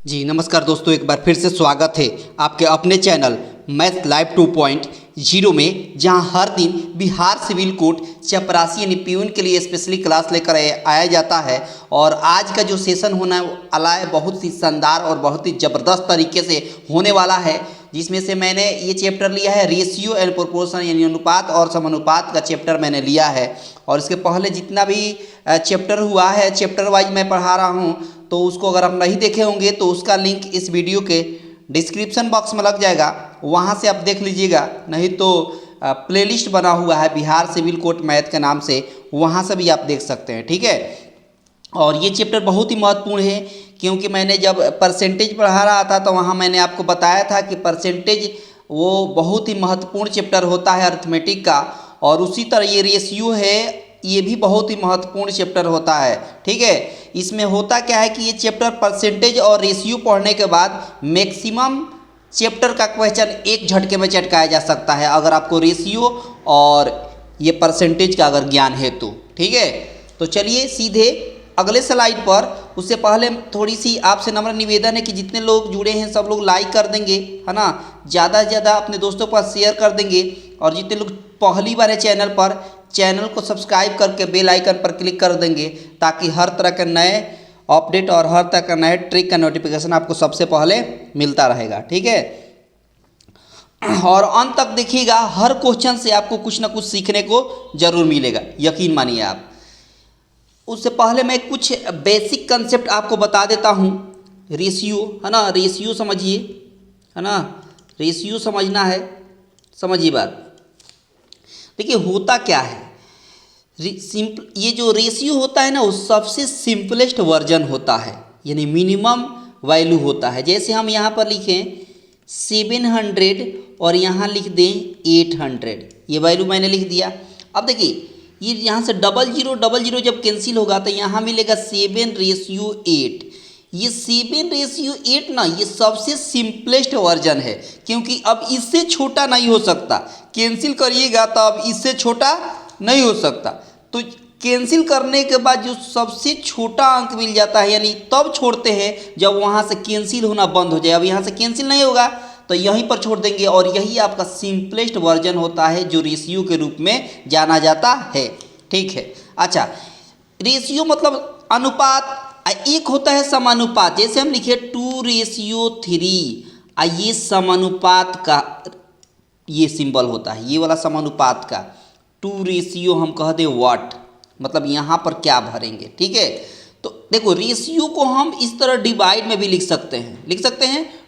जी नमस्कार दोस्तों, एक बार फिर से स्वागत है आपके अपने चैनल मैथ लाइव 2.0 में, जहां हर दिन बिहार सिविल कोर्ट चपरासी यानी प्यून के लिए स्पेशली क्लास लेकर आया जाता है। और आज का जो सेशन होने वाला है बहुत ही शानदार और बहुत ही ज़बरदस्त तरीके से होने वाला है, जिसमें से मैंने ये चैप्टर लिया है रेशियो एंड प्रोपोर्शन यानी अनुपात और समानुपात का चैप्टर मैंने लिया है। और इसके पहले जितना भी चैप्टर हुआ है चैप्टर वाइज मैं पढ़ा रहा हूँ, तो उसको अगर आप नहीं देखे होंगे तो उसका लिंक इस वीडियो के डिस्क्रिप्शन बॉक्स में लग जाएगा, वहाँ से आप देख लीजिएगा। नहीं तो प्लेलिस्ट बना हुआ है बिहार सिविल कोर्ट मैथ के नाम से, वहाँ से भी आप देख सकते हैं। ठीक है, और ये चैप्टर बहुत ही महत्वपूर्ण है, क्योंकि मैंने जब परसेंटेज पढ़ा रहा था तो वहाँ मैंने आपको बताया था कि परसेंटेज वो बहुत ही महत्वपूर्ण चैप्टर होता है अर्थमेटिक का। और उसी तरह ये रेशियो है, ये भी बहुत ही महत्वपूर्ण चैप्टर होता है। ठीक है, इसमें होता क्या है कि ये चैप्टर परसेंटेज और रेशियो पढ़ने के बाद मैक्सिमम चैप्टर का क्वेश्चन एक झटके में चटकाया जा सकता है, अगर आपको रेशियो और ये परसेंटेज का अगर ज्ञान है तो। ठीक है, तो चलिए सीधे अगले स्लाइड पर। उससे पहले थोड़ी सी आपसे नम्र निवेदन है कि जितने लोग जुड़े हैं सब लोग लाइक कर देंगे, है ना, ज़्यादा से ज़्यादा अपने दोस्तों पर शेयर कर देंगे। और जितने लोग पहली बार है चैनल पर, चैनल को सब्सक्राइब करके बेल आइकन पर क्लिक कर देंगे, ताकि हर तरह के नए अपडेट और हर तरह का नए ट्रिक का नोटिफिकेशन आपको सबसे पहले मिलता रहेगा। ठीक है, और अंत तक देखिएगा, हर क्वेश्चन से आपको कुछ ना कुछ सीखने को जरूर मिलेगा, यकीन मानिए आप। उससे पहले मैं कुछ बेसिक कंसेप्ट आपको बता देता हूँ। रेशियो, है ना, रेशियो समझिए, है ना, रेशियो समझना है, समझिए बात। देखिए होता क्या है, ये जो रेशियो होता है ना, वो सबसे सिंपलेस्ट वर्जन होता है, यानी मिनिमम वैल्यू होता है। जैसे हम यहाँ पर लिखें 700 और यहाँ लिख दें 800, ये वैल्यू मैंने लिख दिया। अब देखिए ये यहाँ से 0000 जब कैंसिल होगा तो यहाँ मिलेगा 7/8। ये 7/8 ना, ये सबसे सिंपलेस्ट वर्जन है, क्योंकि अब इससे छोटा नहीं हो सकता। कैंसिल करिएगा तो अब इससे छोटा नहीं हो सकता। तो कैंसिल करने के बाद जो सबसे छोटा अंक मिल जाता है, यानी तब छोड़ते हैं जब वहाँ से कैंसिल होना बंद हो जाए। अब यहाँ से कैंसिल नहीं होगा तो यहीं पर छोड़ देंगे, और यही आपका सिंपलेस्ट वर्जन होता है जो रेशियो के रूप में जाना जाता है। ठीक है, अच्छा, रेशियो मतलब अनुपात। एक होता है समानुपात, जैसे हम लिखे 2:3, ये समानुपात का ये सिंबल होता है, ये वाला समानुपात का 2 हम कह दें व्हाट, मतलब यहाँ पर क्या भरेंगे। ठीक है, तो देखो रेशियो को हम इस तरह डिवाइड में भी लिख सकते हैं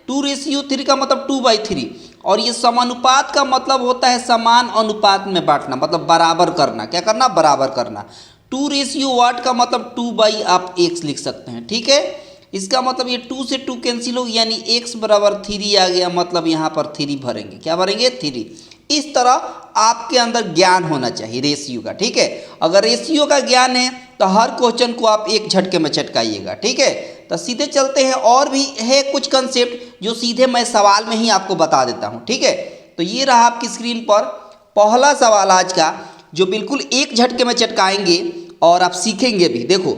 2:3 का मतलब 2/3। और ये समानुपात का मतलब होता है समान अनुपात में बांटना, मतलब बराबर करना। क्या करना? बराबर करना। 2:what का मतलब 2 आप x लिख सकते हैं। ठीक है, इसका मतलब ये 2 से 2 कैंसिल हो, यानी x बराबर 3 आ गया, मतलब यहाँ पर 3 भरेंगे। क्या भरेंगे? 3। इस तरह आपके अंदर ज्ञान होना चाहिए रेशियो का। ठीक है, अगर रेशियो का ज्ञान है तो हर क्वेश्चन को आप एक झटके में चटकाइएगा। ठीक है, तो सीधे चलते हैं, और भी है कुछ कंसेप्ट जो सीधे मैं सवाल में ही आपको बता देता हूँ। ठीक है, तो ये रहा आपकी स्क्रीन पर पहला सवाल आज का, जो बिल्कुल एक झटके में चटकाएंगे और आप सीखेंगे भी। देखो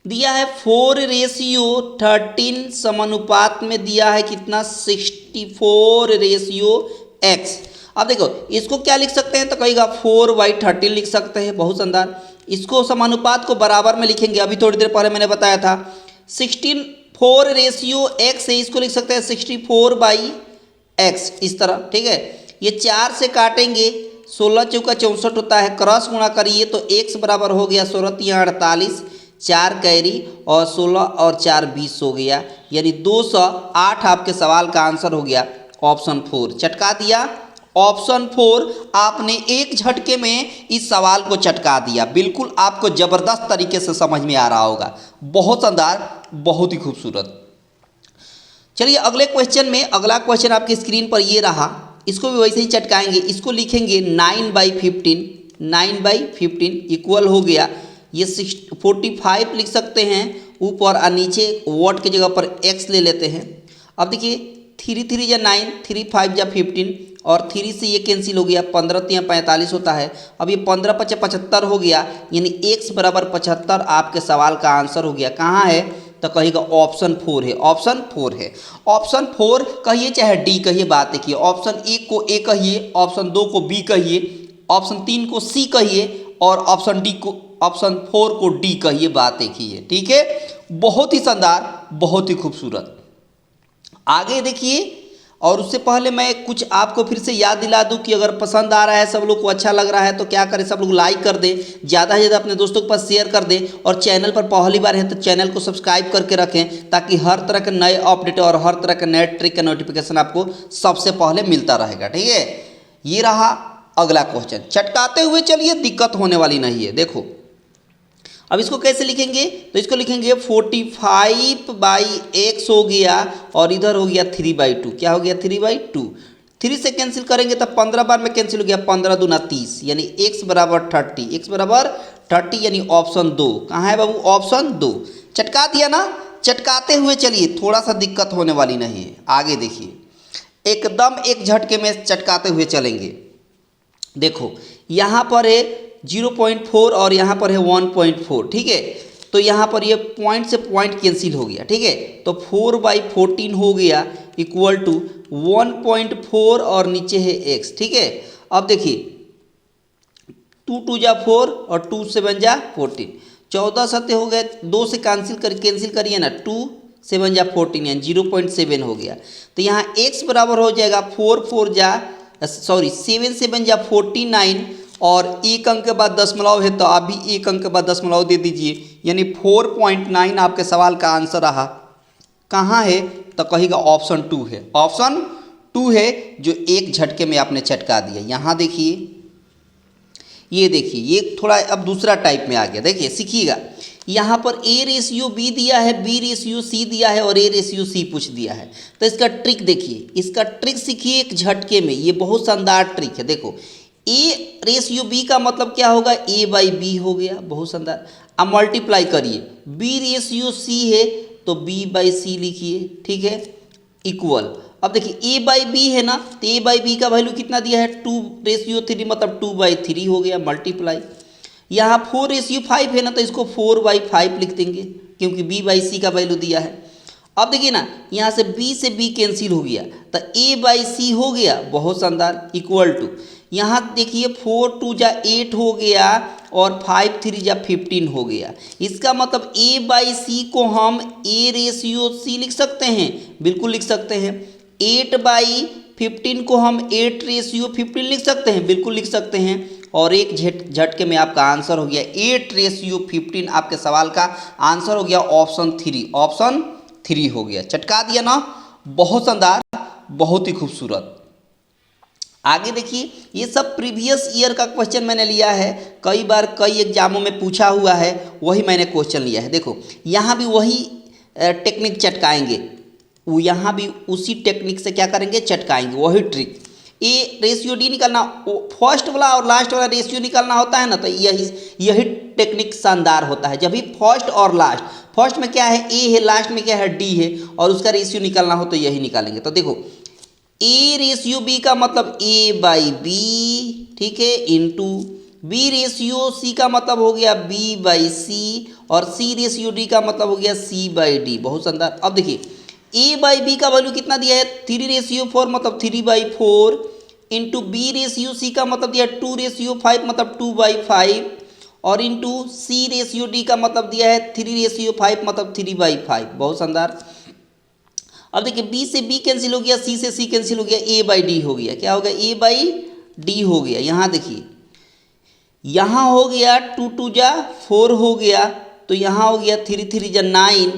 दिया है 4:13 समानुपात में दिया है कितना? 64:x। अब देखो इसको क्या लिख सकते हैं, तो कहेगा 4/13 लिख सकते हैं, बहुत शानदार। इसको समानुपात को बराबर में लिखेंगे, अभी थोड़ी देर पहले मैंने बताया था 64:x है, इसको लिख सकते हैं 64/x, इस तरह। ठीक है, ये 4 से काटेंगे, 16 चौका 64 होता है, क्रॉस गुणा करिए तो x बराबर हो गया 16 48, 4 कैरी और 16 और 4 20 हो गया, यानी 208 आपके सवाल का आंसर हो गया ऑप्शन 4। चटका दिया ऑप्शन 4, आपने एक झटके में इस सवाल को चटका दिया। बिल्कुल आपको जबरदस्त तरीके से समझ में आ रहा होगा, बहुत शानदार, बहुत ही खूबसूरत। चलिए अगले क्वेश्चन में, अगला क्वेश्चन आपकी स्क्रीन पर ये रहा, इसको भी वैसे ही चटकाएंगे। इसको लिखेंगे 9/15, 9/15 इक्वल हो गया, ये 45 लिख सकते हैं ऊपर, और नीचे वॉट की जगह पर x ले लेते हैं। अब देखिए 3 या 9, 3 5 या 15, और 3 से ये कैंसिल हो गया, 15 3 45 होता है। अब ये 15 5 75 हो गया, यानी x बराबर 75 आपके सवाल का आंसर हो गया। कहाँ है? तो कहिएगा ऑप्शन 4 है, ऑप्शन 4 है। ऑप्शन 4 कहिए चाहे डी कहिए, बात देखिए। ऑप्शन 1 को ए कहिए, ऑप्शन 2 को बी कहिए, ऑप्शन 3 को सी कहिए और ऑप्शन 4 को डी कहिए, बात देखिए। ठीक है, बहुत ही शानदार, बहुत ही खूबसूरत। आगे देखिए, और उससे पहले मैं कुछ आपको फिर से याद दिला दूं कि अगर पसंद आ रहा है, सब लोग को अच्छा लग रहा है, तो क्या करें, सब लोग लाइक कर दें, ज़्यादा से ज़्यादा अपने दोस्तों के पास शेयर कर दें, और चैनल पर पहली बार है तो चैनल को सब्सक्राइब करके रखें, ताकि हर तरह के नए अपडेट और हर तरह के नए ट्रिक का नोटिफिकेशन आपको सबसे पहले मिलता रहेगा। ठीक है, ये रहा अगला क्वेश्चन। चटकाते हुए चलिए, दिक्कत होने वाली नहीं है। देखो अब इसको कैसे लिखेंगे, तो इसको लिखेंगे 45/x हो गया और इधर हो गया 3/2। क्या हो गया, 3/2। 3 से कैंसिल करेंगे तो 15 बार में कैंसिल हो गया, 15 दूना 30, यानी x बराबर 30, x बराबर 30 यानी ऑप्शन 2। कहाँ है बाबू, ऑप्शन 2। चटका दिया ना। चटकाते हुए चलिए, थोड़ा सा दिक्कत होने वाली नहीं है। आगे देखिए, एकदम एक झटके में चटकाते हुए चलेंगे। देखो यहाँ पर है 0.4 और यहाँ पर है 1.4। ठीक है, तो यहाँ पर ये पॉइंट से पॉइंट कैंसिल हो गया। ठीक है, तो 4/14 हो गया इक्वल टू 1.4 और नीचे है x। ठीक है, अब देखिए 2 2 जा 4 और 2 7 जा 14, 14 सत्य हो गए, 2 से कैंसिल करिए ना, 2 7 जा 14 यानी 0.7 हो गया। तो यहाँ x बराबर हो जाएगा 7 7 जा 49 और एक अंक के बाद दशमलव है, तो आप भी एक अंक के बाद दशमलव दे दीजिए, यानी 4.9 आपके सवाल का आंसर रहा। कहाँ है, तो कहिएगा ऑप्शन 2 है, ऑप्शन 2 है, जो एक झटके में आपने चटका दिया। यहाँ देखिए, ये देखिए, ये थोड़ा अब दूसरा टाइप में आ गया। देखिए सीखिएगा, यहाँ पर A/B दिया है, B/C दिया है और A/C पूछ दिया है। तो इसका ट्रिक देखिए, इसका ट्रिक सीखिए एक झटके में, ये बहुत शानदार ट्रिक है। देखो A/B का मतलब क्या होगा, A/B हो गया, बहुत शानदार। अब मल्टीप्लाई करिए, B/C है तो B/C लिखिए। ठीक है, इक्वल, अब देखिए A/B है ना, तो A/B का वैल्यू कितना दिया है, 2/3 मतलब 2/3 हो गया, मल्टीप्लाई। यहाँ 4/5 है ना, तो इसको 4/5 लिख देंगे, क्योंकि B/C का वैल्यू दिया है। अब देखिए ना, यहाँ से B से B कैंसिल हो गया, तो A/C हो गया, बहुत शानदार, इक्वल टू, यहाँ देखिए 4 2 जा 8 हो गया और 5 3 जा 15 हो गया। इसका मतलब A/C को हम A/C लिख सकते हैं, बिल्कुल लिख सकते हैं। 8/15 को हम 8/15 लिख सकते हैं, बिल्कुल लिख सकते हैं। और एक झटके में आपका आंसर हो गया 8/15, आपके सवाल का आंसर हो गया ऑप्शन 3, ऑप्शन 3 हो गया। चटका दिया ना, बहुत शानदार, बहुत ही खूबसूरत। आगे देखिए, ये सब प्रीवियस ईयर का क्वेश्चन मैंने लिया है, कई बार कई एग्जामों में पूछा हुआ है, वही मैंने क्वेश्चन लिया है। देखो यहाँ भी वही टेक्निक चटकाएंगे, वो यहाँ भी उसी टेक्निक से क्या करेंगे, चटकाएंगे, वही ट्रिक। A/D निकालना, फर्स्ट वाला और लास्ट वाला रेशियो निकालना होता है ना, तो यही टेक्निक शानदार होता है। जब भी फर्स्ट और लास्ट, फर्स्ट में क्या है A है, लास्ट में क्या है D है, और उसका रेशियो निकालना हो तो यही निकालेंगे। तो देखो A/B का मतलब A/B, ठीक है, इंटू B/C का मतलब हो गया B/C और C/D का मतलब हो गया C/D, बहुत शानदार। अब देखिए A/B का वैल्यू कितना दिया है, 3/4 मतलब 3/4 इंटू B/C का मतलब दिया है 2/5 मतलब 2/5 और इंटू C/D का मतलब दिया है 3/5 मतलब 3/5, बहुत शानदार। अब देखिए B से B कैंसिल हो गया, C से C कैंसिल हो गया, A/D हो गया। क्या हो गया, A/D हो गया। यहाँ देखिए, यहाँ हो गया 2 2 जा 4 हो गया, तो यहाँ हो गया 3 3 जा 9,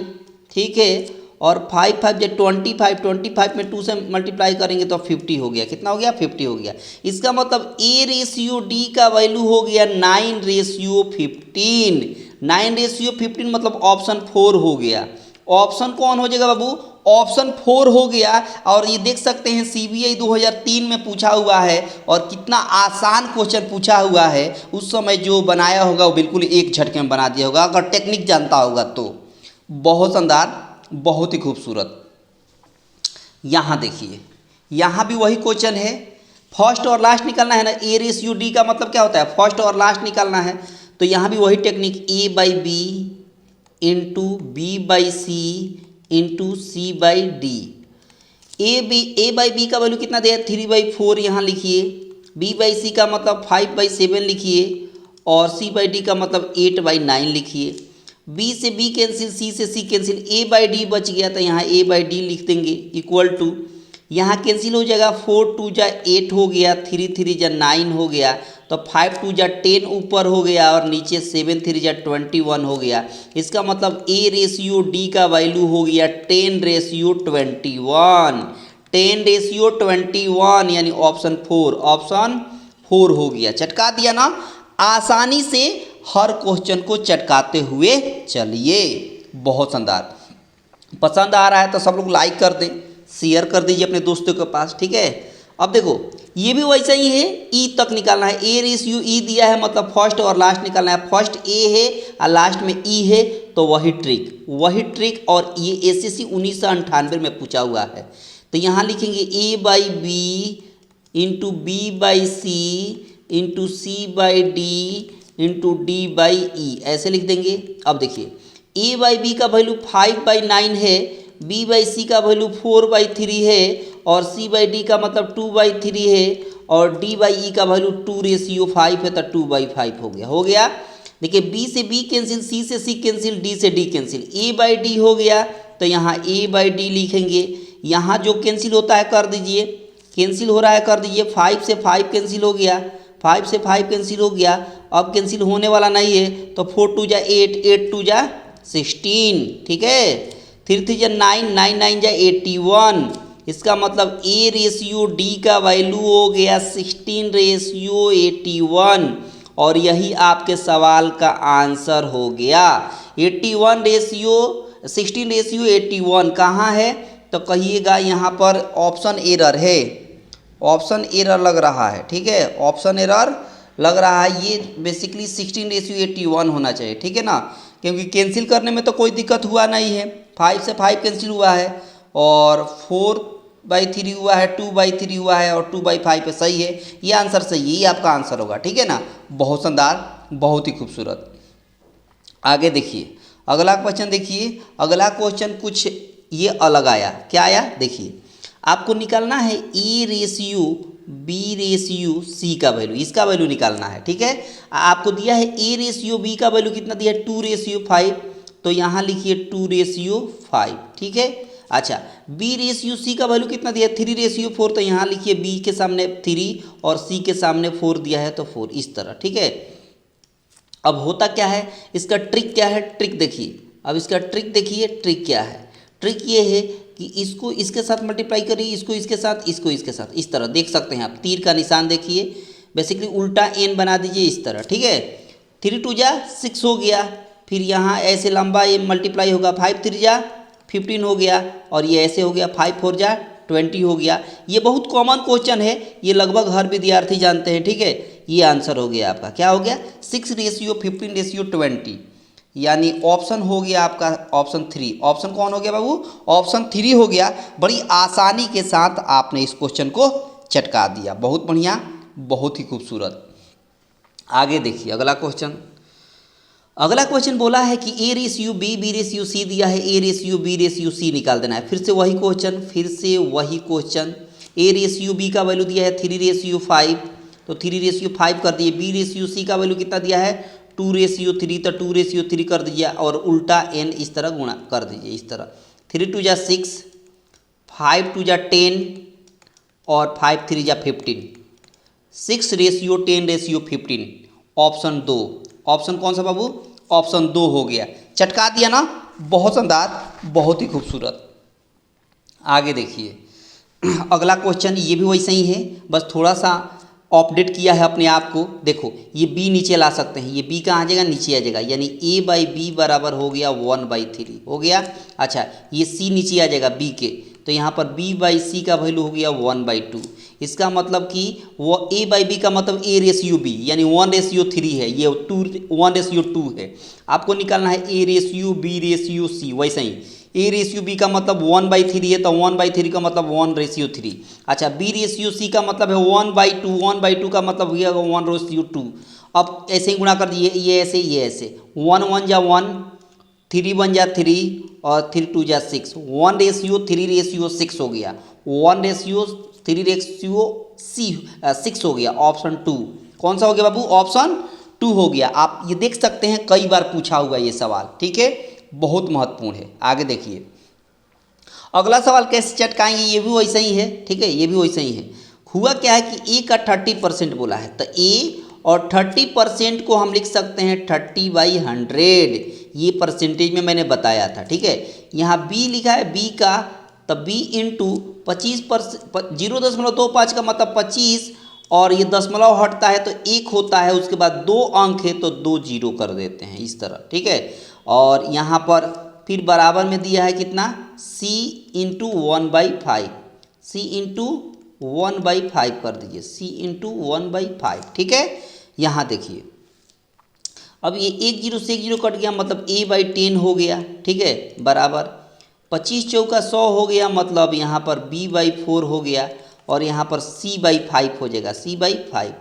ठीक है, और 5 5 जा 25, 25 में 2 से मल्टीप्लाई करेंगे तो 50 हो गया। कितना हो गया, 50 हो गया। इसका मतलब A/D का वैल्यू हो गया 9/15, 9/15 मतलब ऑप्शन 4 हो गया। ऑप्शन कौन हो जाएगा बाबू, ऑप्शन 4 हो गया। और ये देख सकते हैं CBI 2003 में पूछा हुआ है, और कितना आसान क्वेश्चन पूछा हुआ है। उस समय जो बनाया होगा वो बिल्कुल एक झटके में बना दिया होगा, अगर टेक्निक जानता होगा तो। बहुत शानदार, बहुत ही खूबसूरत। यहाँ देखिए, यहाँ भी वही क्वेश्चन है, फर्स्ट और लास्ट निकालना है ना। A/D का मतलब क्या होता है, फर्स्ट और लास्ट निकालना है। तो यहाँ भी वही technique A/B into B by C into C by D. A by B का वैल्यू कितना दिया है 3/4 यहाँ लिखिए, बी बाई सी का मतलब 5/7 लिखिए और सी बाई डी का मतलब 8/9 लिखिए। बी से बी कैंसिल, सी से सी कैंसिल, ए बाई डी बच गया तो यहाँ ए बाई डी लिख देंगे इक्वल टू, यहाँ कैंसिल हो जाएगा 4 2 जा 8 हो गया, 3 3 जा 9 हो गया, तो 5 2 जा 10 ऊपर हो गया और नीचे 7 3 जा 21 हो गया। इसका मतलब ए रेशियो डी का वैल्यू हो गया 10/21, 10/21 यानी ऑप्शन 4 हो गया। चटका दिया ना, आसानी से हर क्वेश्चन को चटकाते हुए चलिए। बहुत शानदार। पसंद आ रहा है तो सब लोग लाइक कर दें, शेयर कर दीजिए अपने दोस्तों के पास, ठीक है। अब देखो ये भी वैसा ही है, ई तक निकालना है, ए रेशियो ई दिया है मतलब फर्स्ट और लास्ट निकालना है, फर्स्ट ए है और लास्ट में ई है, तो वही ट्रिक और ये एसएससी 1998 में पूछा हुआ है। तो यहाँ लिखेंगे A by B into B by C into C by D into D by E, ऐसे लिख देंगे। अब देखिए ए बाई बी का वैल्यू 5/9 है, बी बाई सी का वैल्यू 4/3 है और सी बाई डी का मतलब 2/3 है और डी बाई ई का वैल्यू 2/5 है, तो 2/5 हो गया। देखिए बी से बी कैंसिल, सी से सी कैंसिल, डी से D cancel, A by D हो गया तो यहाँ ए बाई डी लिखेंगे। यहाँ जो कैंसिल होता है कर दीजिए, कैंसिल हो रहा है कर दीजिए, 5 से 5 कैंसिल हो गया, 5 से 5 कैंसिल हो गया, अब कैंसिल होने वाला नहीं है तो 4 2 जा 8, 8 2 जा 16, ठीक है, 3 3 जा 9, 9 9 जा 81। इसका मतलब ए रेशियो डी का वैल्यू हो गया 16/81 और यही आपके सवाल का आंसर हो गया। 16/81 कहाँ है तो कहिएगा यहाँ पर ऑप्शन एरर है, ऑप्शन एरर लग रहा है, ठीक है, ऑप्शन एरर लग रहा है। ये बेसिकली 16/81 होना चाहिए, ठीक है ना, क्योंकि कैंसिल करने में तो कोई दिक्कत हुआ नहीं है, 5 से 5 कैंसिल हुआ है और 4/3 हुआ है, 2/3 हुआ है और 2/5 पे सही है, ये आंसर सही है, ये आपका आंसर होगा, ठीक है ना। बहुत शानदार, बहुत ही खूबसूरत। आगे देखिए अगला क्वेश्चन, देखिए अगला क्वेश्चन कुछ ये अलग आया, क्या आया देखिए, आपको निकालना है A ratio B ratio C का वैल्यू, इसका वैल्यू निकालना है, ठीक है। आपको दिया है ए रेशियो बी का वैल्यू कितना दिया है 2/5, तो यहाँ लिखिए 2/5, ठीक है। अच्छा बी रेशियो सी का वैल्यू कितना दिया है 3/4, तो यहाँ लिखिए बी के सामने 3 और सी के सामने 4 दिया है तो 4, इस तरह, ठीक है। अब होता क्या है, इसका ट्रिक क्या है, ट्रिक देखिए, अब इसका ट्रिक देखिए, ट्रिक क्या है, ट्रिक ये है कि इसको इसके साथ मल्टीप्लाई करिए, इसको इसके साथ, इसको इसके साथ, इस तरह देख सकते हैं आप, तीर का निशान देखिए, बेसिकली उल्टा एन बना दीजिए इस तरह, ठीक है। 3 2 जा 6 हो गया, फिर यहाँ ऐसे लंबा ये मल्टीप्लाई होगा, 5 3 जा 15 हो गया और ये ऐसे हो गया, 5 4 जा 20 हो गया। ये बहुत कॉमन क्वेश्चन है, ये लगभग हर विद्यार्थी जानते हैं, ठीक है। ये आंसर हो गया आपका, क्या हो गया 6/15/20, यानी ऑप्शन हो गया आपका ऑप्शन 3। ऑप्शन कौन हो गया बाबू, ऑप्शन 3 हो गया। बड़ी आसानी के साथ आपने इस क्वेश्चन को चटका दिया, बहुत बढ़िया, बहुत ही खूबसूरत। आगे देखिए अगला क्वेश्चन, अगला क्वेश्चन बोला है कि A ratio B B ratio C दिया है, A ratio B ratio C निकाल देना है। फिर से वही क्वेश्चन, ए रेशियो बी का वैल्यू दिया है 3/5, तो 3/5 कर दिए। बी रेशियो सी का वैल्यू कितना दिया है 2/3, तो 2/3 कर दीजिए और उल्टा एन इस तरह गुणा कर दीजिए, इस तरह 3 2 जा 6, 5 2 जा 10 और 5 3 जा 15, 6/10/15, ऑप्शन 2। ऑप्शन कौन सा बाबू, ऑप्शन 2 हो गया। चटका दिया ना, बहुत शानदार, बहुत ही खूबसूरत। आगे देखिए अगला क्वेश्चन, ये भी वैसे ही है, बस थोड़ा सा अपडेट किया है अपने आप को। देखो ये b नीचे ला सकते हैं, ये b कहाँ आ जाएगा, नीचे आ जाएगा, यानी a/b बराबर हो गया 1/3 हो गया। अच्छा ये c नीचे आ जाएगा b के, तो यहाँ पर b/c का वैल्यू हो गया 1/2। इसका मतलब कि वो a/b का मतलब a रेशियो b यानी 1/3 है, ये 1/2 है। आपको निकालना है a ratio b ratio c, वैसे ही ए रेशियो बी का मतलब 1/3 है, तो 1/3 का मतलब 1/3। अच्छा बी रेशियो सी का मतलब है 1/2, 1/2 का मतलब हो गया 1/2। अब ऐसे ही गुणा कर दिए, ये ऐसे 1 1 जा 1 3 × 3 और 3 × 2 = 6, 1:3:6 हो गया, 1:3:6 हो गया। ऑप्शन 2 कौन सा हो गया बाबू? ऑप्शन 2 हो गया। आप ये देख सकते हैं कई बार पूछा हुआ ये सवाल, ठीक है, बहुत महत्वपूर्ण है। आगे देखिए अगला सवाल कैसे चटकाएंगे, ये भी वैसा ही है, ठीक है, ये भी वैसा ही है। हुआ क्या है कि ए का 30% बोला है, तो ए और 30% को हम लिख सकते हैं 30/100, ये परसेंटेज में मैंने बताया था, ठीक है। यहाँ बी लिखा है, बी का, तब बी इंटू 25%, 0.25 का मतलब 25, और ये दशमलव हटता है तो 1 होता है, उसके बाद 2 अंक है तो 2 जीरो कर देते हैं इस तरह, ठीक है। और यहाँ पर फिर बराबर में दिया है कितना, c × 1/5, c × 1/5 कर दीजिए, c × 1/5, ठीक है। यहाँ देखिए अब ये 1 0 से 1 0 कट गया, मतलब a/10 हो गया, ठीक है, बराबर 25 चौका 100 हो गया, मतलब यहाँ पर b/4 हो गया, और यहाँ पर c/5 हो जाएगा, c/5।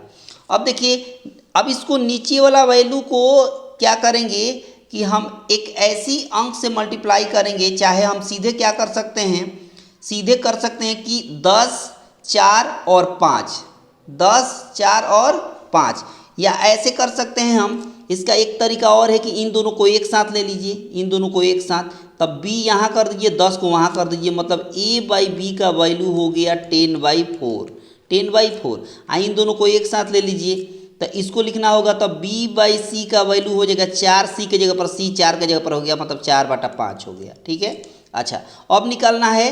अब देखिए अब इसको नीचे वाला वैल्यू को क्या करेंगे कि हम एक ऐसी अंक से मल्टीप्लाई करेंगे, चाहे हम सीधे क्या कर सकते हैं, सीधे कर सकते हैं कि 10, 4 और 5, 10, 4 और 5, या ऐसे कर सकते हैं हम। इसका एक तरीका और है कि इन दोनों को एक साथ ले लीजिए, इन दोनों को एक साथ, तब b यहाँ कर दीजिए, 10 को वहाँ कर दीजिए, मतलब a/b का वैल्यू हो गया 10/4, 10/4। इन दोनों को एक साथ ले लीजिए, तो इसको लिखना होगा, तो b/c का वैल्यू हो जाएगा 4c के जगह पर c 4 के जगह पर हो गया, मतलब 4/5 हो गया, ठीक है। अच्छा अब निकालना है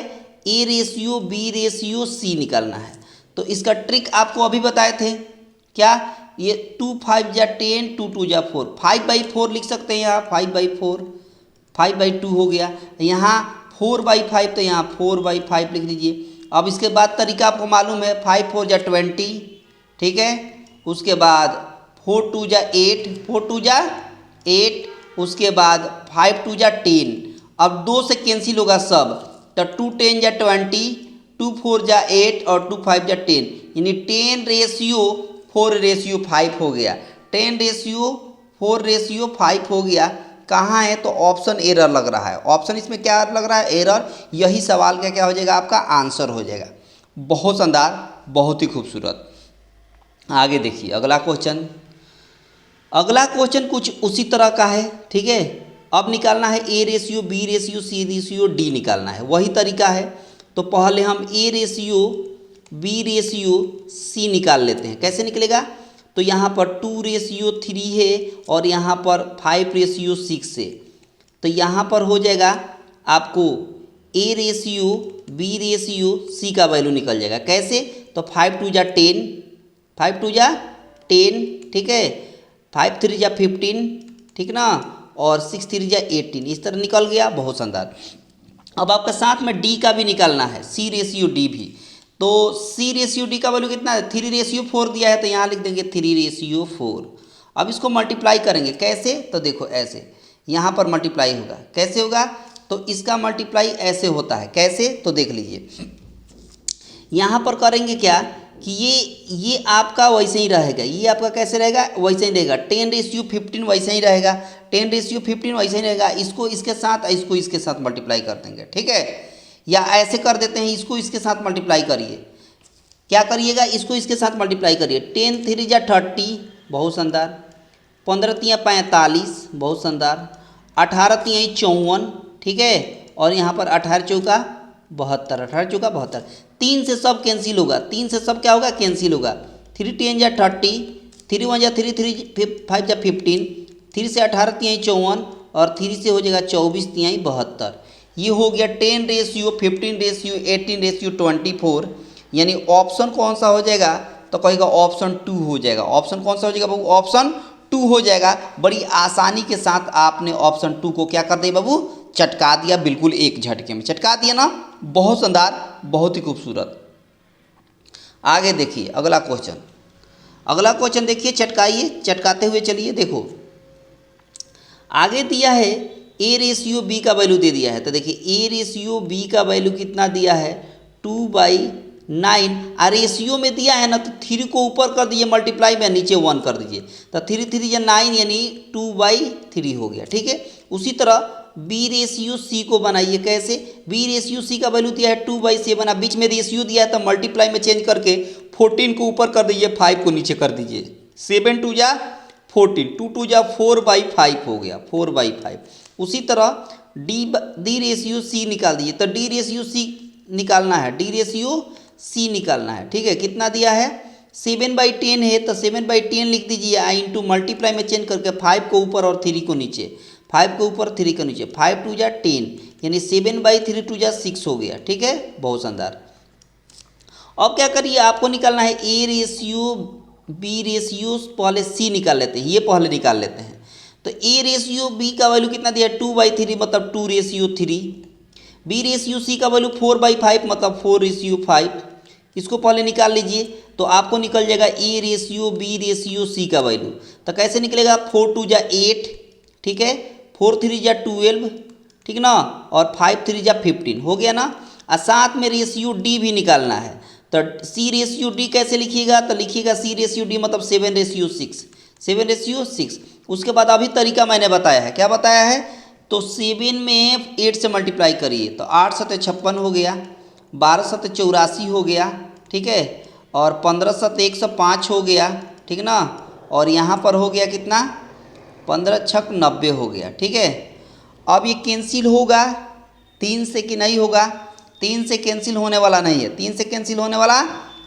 a/b/c निकालना है, तो इसका ट्रिक आपको अभी बताए थे, क्या, ये 2 5 × 10, 2 2 × 4, 5/4 लिख सकते हैं यहाँ, 5/4, 5/2 हो गया, यहाँ 4/5, तो यहाँ 4/5 लिख लीजिए। अब इसके बाद तरीका आपको मालूम है, 5 4 × 20, ठीक है, उसके बाद 4 2 × 8, 4 2 × 8, उसके बाद 5 2 × 10। अब 2 से कैंसिल होगा सब, तो 2 10 × 20, 2 4 × 8 और 2 5 × 10, यानी 10:4:5 हो गया, 10:4:5 हो गया। कहाँ है, तो ऑप्शन एरर लग रहा है, ऑप्शन इसमें क्या लग रहा है, एरर। यही सवाल का क्या हो जाएगा, आपका आंसर हो जाएगा। बहुत शानदार, बहुत ही खूबसूरत। आगे देखिए अगला क्वेश्चन, अगला क्वेश्चन कुछ उसी तरह का है, ठीक है। अब निकालना है a/b/c/d निकालना है, वही तरीका है। तो पहले हम a/b/c निकाल लेते हैं। कैसे निकलेगा, तो यहाँ पर 2/3 है और यहाँ पर 5/6 है, तो यहाँ पर हो जाएगा आपको a/b/c का वैल्यू निकल जाएगा। कैसे, तो 5 2 × 10, 5 2 × 10, ठीक है, 5 3 × 15, ठीक ना, और 6 3 × 18, इस तरह निकल गया। बहुत शानदार। अब आपका साथ में डी का भी निकालना है, c/d भी। तो c/d का वैल्यू कितना है, 3/4 दिया है, तो यहाँ लिख देंगे 3/4। अब इसको मल्टीप्लाई करेंगे, कैसे, तो देखो ऐसे, यहाँ पर मल्टीप्लाई होगा, कैसे होगा, तो इसका मल्टीप्लाई ऐसे होता है। कैसे, तो देख लीजिए, यहाँ पर करेंगे क्या कि ये आपका वैसे ही रहेगा, ये आपका कैसे रहेगा, वैसे ही रहेगा, 10/15 वैसे ही रहेगा, 10/15 वैसे ही रहेगा। इसको इसके साथ, इसको इसके साथ मल्टीप्लाई कर देंगे, ठीक है, या ऐसे कर देते हैं, इसको इसके साथ मल्टीप्लाई करिए। क्या करिएगा, इसको इसके साथ मल्टीप्लाई करिए, 10 3 × 30, बहुत शानदार, 15 3 × 45, बहुत शानदार, 18 3 × 54, ठीक है, और यहाँ पर 18 चौका 72, 18 चौका 72, 3 से सब कैंसिल होगा, 3 से सब क्या होगा, कैंसिल होगा। 3 10 × 30, 3 1 × 3 3 5 × 15, 3 से 18 3 × 54, और 3 से हो जाएगा 24 3 × 72। ये हो गया 10/15/18/24, यानी ऑप्शन कौन सा हो जाएगा, तो कहेगा ऑप्शन 2 हो जाएगा। ऑप्शन कौन सा हो जाएगा बाबू, ऑप्शन 2 हो जाएगा। बड़ी आसानी के साथ आपने ऑप्शन 2 को क्या कर दिया बाबू, चटका दिया, बिल्कुल एक झटके में चटका दिया ना। बहुत शानदार, बहुत ही खूबसूरत। आगे देखिए अगला क्वेश्चन, अगला क्वेश्चन देखिए, चटकाइए, चटकाते हुए चलिए। देखो आगे दिया है a/b का वैल्यू दे दिया है, तो देखिए a/b का वैल्यू कितना दिया है, 2/9। रेशियो में दिया है ना, तो 3 को ऊपर कर दीजिए, मल्टीप्लाई में नीचे 1 कर दीजिए, तो 3 3 9, यानी 2/3 हो गया, ठीक है। उसी तरह बी रेशियो सी को बनाइए। कैसे? बी रेशियो सी का वैल्यू दिया है 2/7, अब बीच में रेशियो दिया है तो मल्टीप्लाई में चेंज करके 14 को ऊपर कर दीजिए, 5 को नीचे कर दीजिए। 7 2 जा 14, 2 2 जा 4/5 हो गया, 4/5। उसी तरह डी रेशियो सी निकाल दीजिए, तो डी रेशियो सी निकालना है, डी रेशियो सी निकालना है। ठीक है, कितना दिया है? 7/10 है, तो 7/10 लिख दीजिए, आई इंटू मल्टीप्लाई में चेंज करके 5 को ऊपर और 3 को नीचे, 5 को ऊपर 3 को नीचे, 5 2 जा 10, यानी 7/3 2 जा 6 हो गया। ठीक है, बहुत शानदार। अब क्या करिए, आपको निकालना है ए रेशियो बी रेशियो, पहले सी निकाल लेते हैं, ये पहले निकाल लेते हैं। तो ए रेशियो बी का वैल्यू कितना दिया? 2/3, मतलब 2/3। बी रेशियो सी का वैल्यू 4/5, मतलब 4/5। इसको पहले निकाल लीजिए, तो आपको निकल जाएगा A ratio B ratio C का वैल्यू। तो कैसे निकलेगा? 4 2 जा 8, ठीक है, 4 3 जा 12, ठीक ना, और 5 3 जा 15 हो गया ना। और साथ में रेशियो डी भी निकालना है, तो सी रेशियो डी कैसे लिखिएगा? तो लिखिएगा सी रेशियो डी मतलब 7/6, 7/6। उसके बाद अभी तरीका मैंने बताया है, क्या बताया है? तो 7 में 8 से मल्टीप्लाई करिए, तो 8 7 56 हो गया, 12 7 84 हो गया, ठीक है, और 15 7 105 हो गया, ठीक ना, और यहाँ पर हो गया कितना? 15 6 90 हो गया। ठीक है, अब ये कैंसिल होगा 3 से कि नहीं होगा? 3 से कैंसिल होने वाला नहीं है, 3 से कैंसिल होने वाला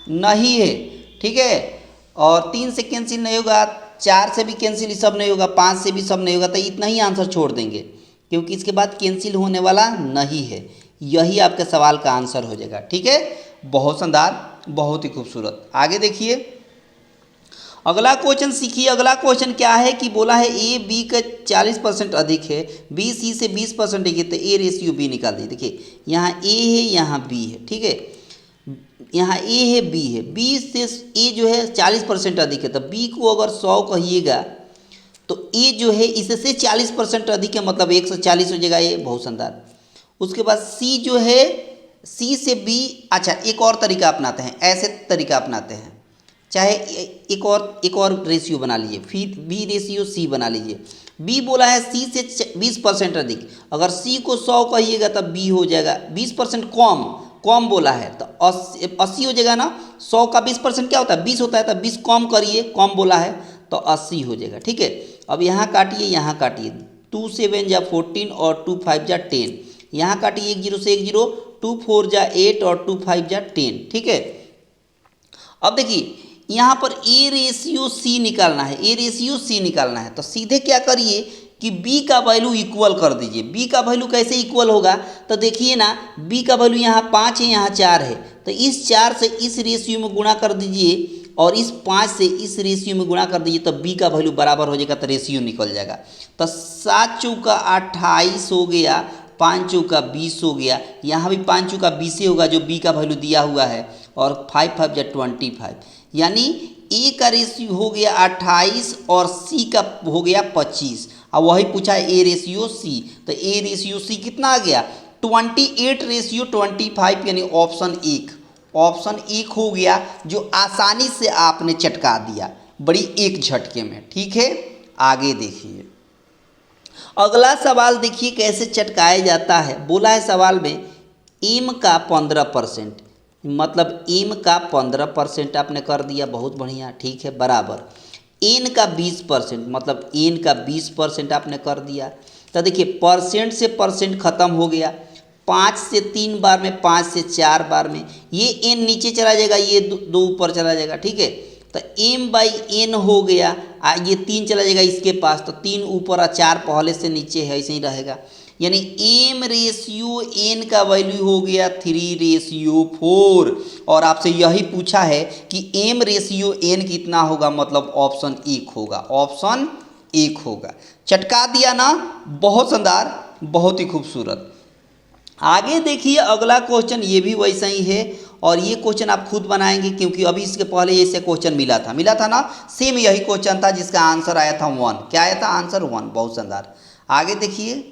नहीं है। ठीक है, और 3 से कैंसिल नहीं होगा, 4 से भी कैंसिल ये सब नहीं होगा, 5 से भी सब नहीं होगा, तो इतना ही आंसर छोड़ देंगे, क्योंकि इसके बाद कैंसिल होने वाला नहीं है। यही आपके सवाल का आंसर हो जाएगा। ठीक है, बहुत शानदार, बहुत ही खूबसूरत। आगे देखिए, अगला क्वेश्चन सीखिए। अगला क्वेश्चन क्या है कि बोला है ए बी का 40% अधिक है, बी सी से 20% अधिक है, तो ए रेशियो बी निकाल दी। देखिए यहाँ ए है, यहाँ बी है, ठीक है, यहाँ ए है, बी है, बी से ए जो है 40% अधिक है, तो बी को अगर 100 कहिएगा तो ए जो है इससे 40% अधिक है, मतलब 140 हो जाएगा। ये बहुत शानदार। उसके बाद सी जो है, सी से बी, अच्छा एक और तरीका अपनाते हैं, ऐसे तरीका अपनाते हैं, चाहे एक और रेशियो बना लीजिए, फिर बी रेशियो सी बना लीजिए। बी बोला है सी से 20% अधिक, अगर सी को 100 कहिएगा तब बी हो जाएगा 20% कम बोला है, तो 80 हो जाएगा ना। 100 का 20% क्या होता है? 20 होता है, तो 20 कम करिए, कम बोला है तो 80 हो जाएगा। ठीक है, अब यहाँ काटिए, यहाँ काटिए, 2 7 जा 14 और 2 5 जा 10, यहाँ काटिए 1 0 से 1 0, 2 4 जा 8 और 2 5 जा 10। ठीक है, अब देखिए यहाँ पर ए रेशियो सी निकालना है, ए रेशियो सी निकालना है, तो सीधे क्या करिए कि b का वैल्यू इक्वल कर दीजिए। b का वैल्यू कैसे इक्वल होगा? तो देखिए ना, b का वैल्यू यहाँ 5 है, यहाँ 4 है, तो इस 4 से इस रेशियो में गुणा कर दीजिए और इस 5 से इस रेशियो में गुणा कर दीजिए, तो b का वैल्यू बराबर हो जाएगा, तो रेशियो निकल जाएगा। तो 7 चौका 28 हो गया, 5 चौका 20 हो गया, यहाँ भी 5 चौका 20 होगा जो b का वैल्यू दिया हुआ है, और 5 5 जा 25, यानी ए का रेशियो हो गया 28 और सी का हो गया 25। अब वही पूछा है ए रेशियो सी, तो ए रेशियो सी कितना आ गया? 28:25, यानी ऑप्शन 1 हो गया, जो आसानी से आपने चटका दिया, बड़ी एक झटके में। ठीक है, आगे देखिए, अगला सवाल देखिए कैसे चटकाया जाता है। बोला है सवाल में एम का 15%, मतलब एम का 15% आपने कर दिया, बहुत बढ़िया, ठीक है, बराबर एन का 20%, मतलब एन का 20% आपने कर दिया। तो देखिए परसेंट से परसेंट खत्म हो गया, 5 से 3 बार में, 5 से 4 बार में, ये एन नीचे चला जाएगा, ये 2 ऊपर चला जाएगा। ठीक है, तो m/n हो गया, ये 3 चला जाएगा इसके पास, तो 3 ऊपर और 4 पहले से नीचे है, ऐसे ही रहेगा, यानी m रेशियो n का वैल्यू हो गया 3:4। और आपसे यही पूछा है कि m रेशियो n कितना होगा, मतलब ऑप्शन 1 होगा, ऑप्शन 1 होगा। चटका दिया ना, बहुत शानदार, बहुत ही खूबसूरत। आगे देखिए अगला क्वेश्चन, ये भी वैसा ही है, और ये क्वेश्चन आप खुद बनाएंगे, क्योंकि अभी इसके पहले ऐसे क्वेश्चन मिला था ना, सेम यही क्वेश्चन था जिसका आंसर आया था 1। क्या आया था? आंसर 1। बहुत शानदार। आगे देखिए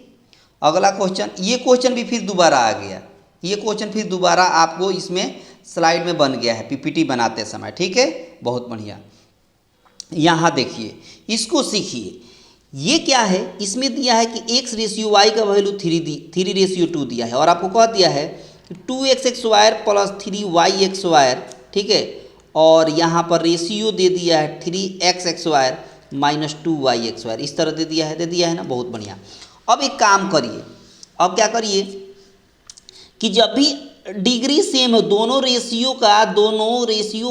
अगला क्वेश्चन, ये क्वेश्चन भी फिर दोबारा आ गया, ये क्वेश्चन फिर दोबारा आपको इसमें स्लाइड में बन गया है पीपीटी बनाते समय। ठीक है, बहुत बढ़िया। यहाँ देखिए, इसको सीखिए। ये क्या है, इसमें दिया है कि x रेशियो वाई का वैल्यू 3 रेशियो 2 दिया है और आपको कह दिया है कि 2x² प्लस 3y² ठीक है, और यहाँ पर रेशियो दे दिया है 3x² माइनस 2y², इस तरह दे दिया है ना, बहुत बढ़िया। अब एक काम करिए, अब क्या करिए कि जब भी डिग्री सेम हो, दोनों रेशियो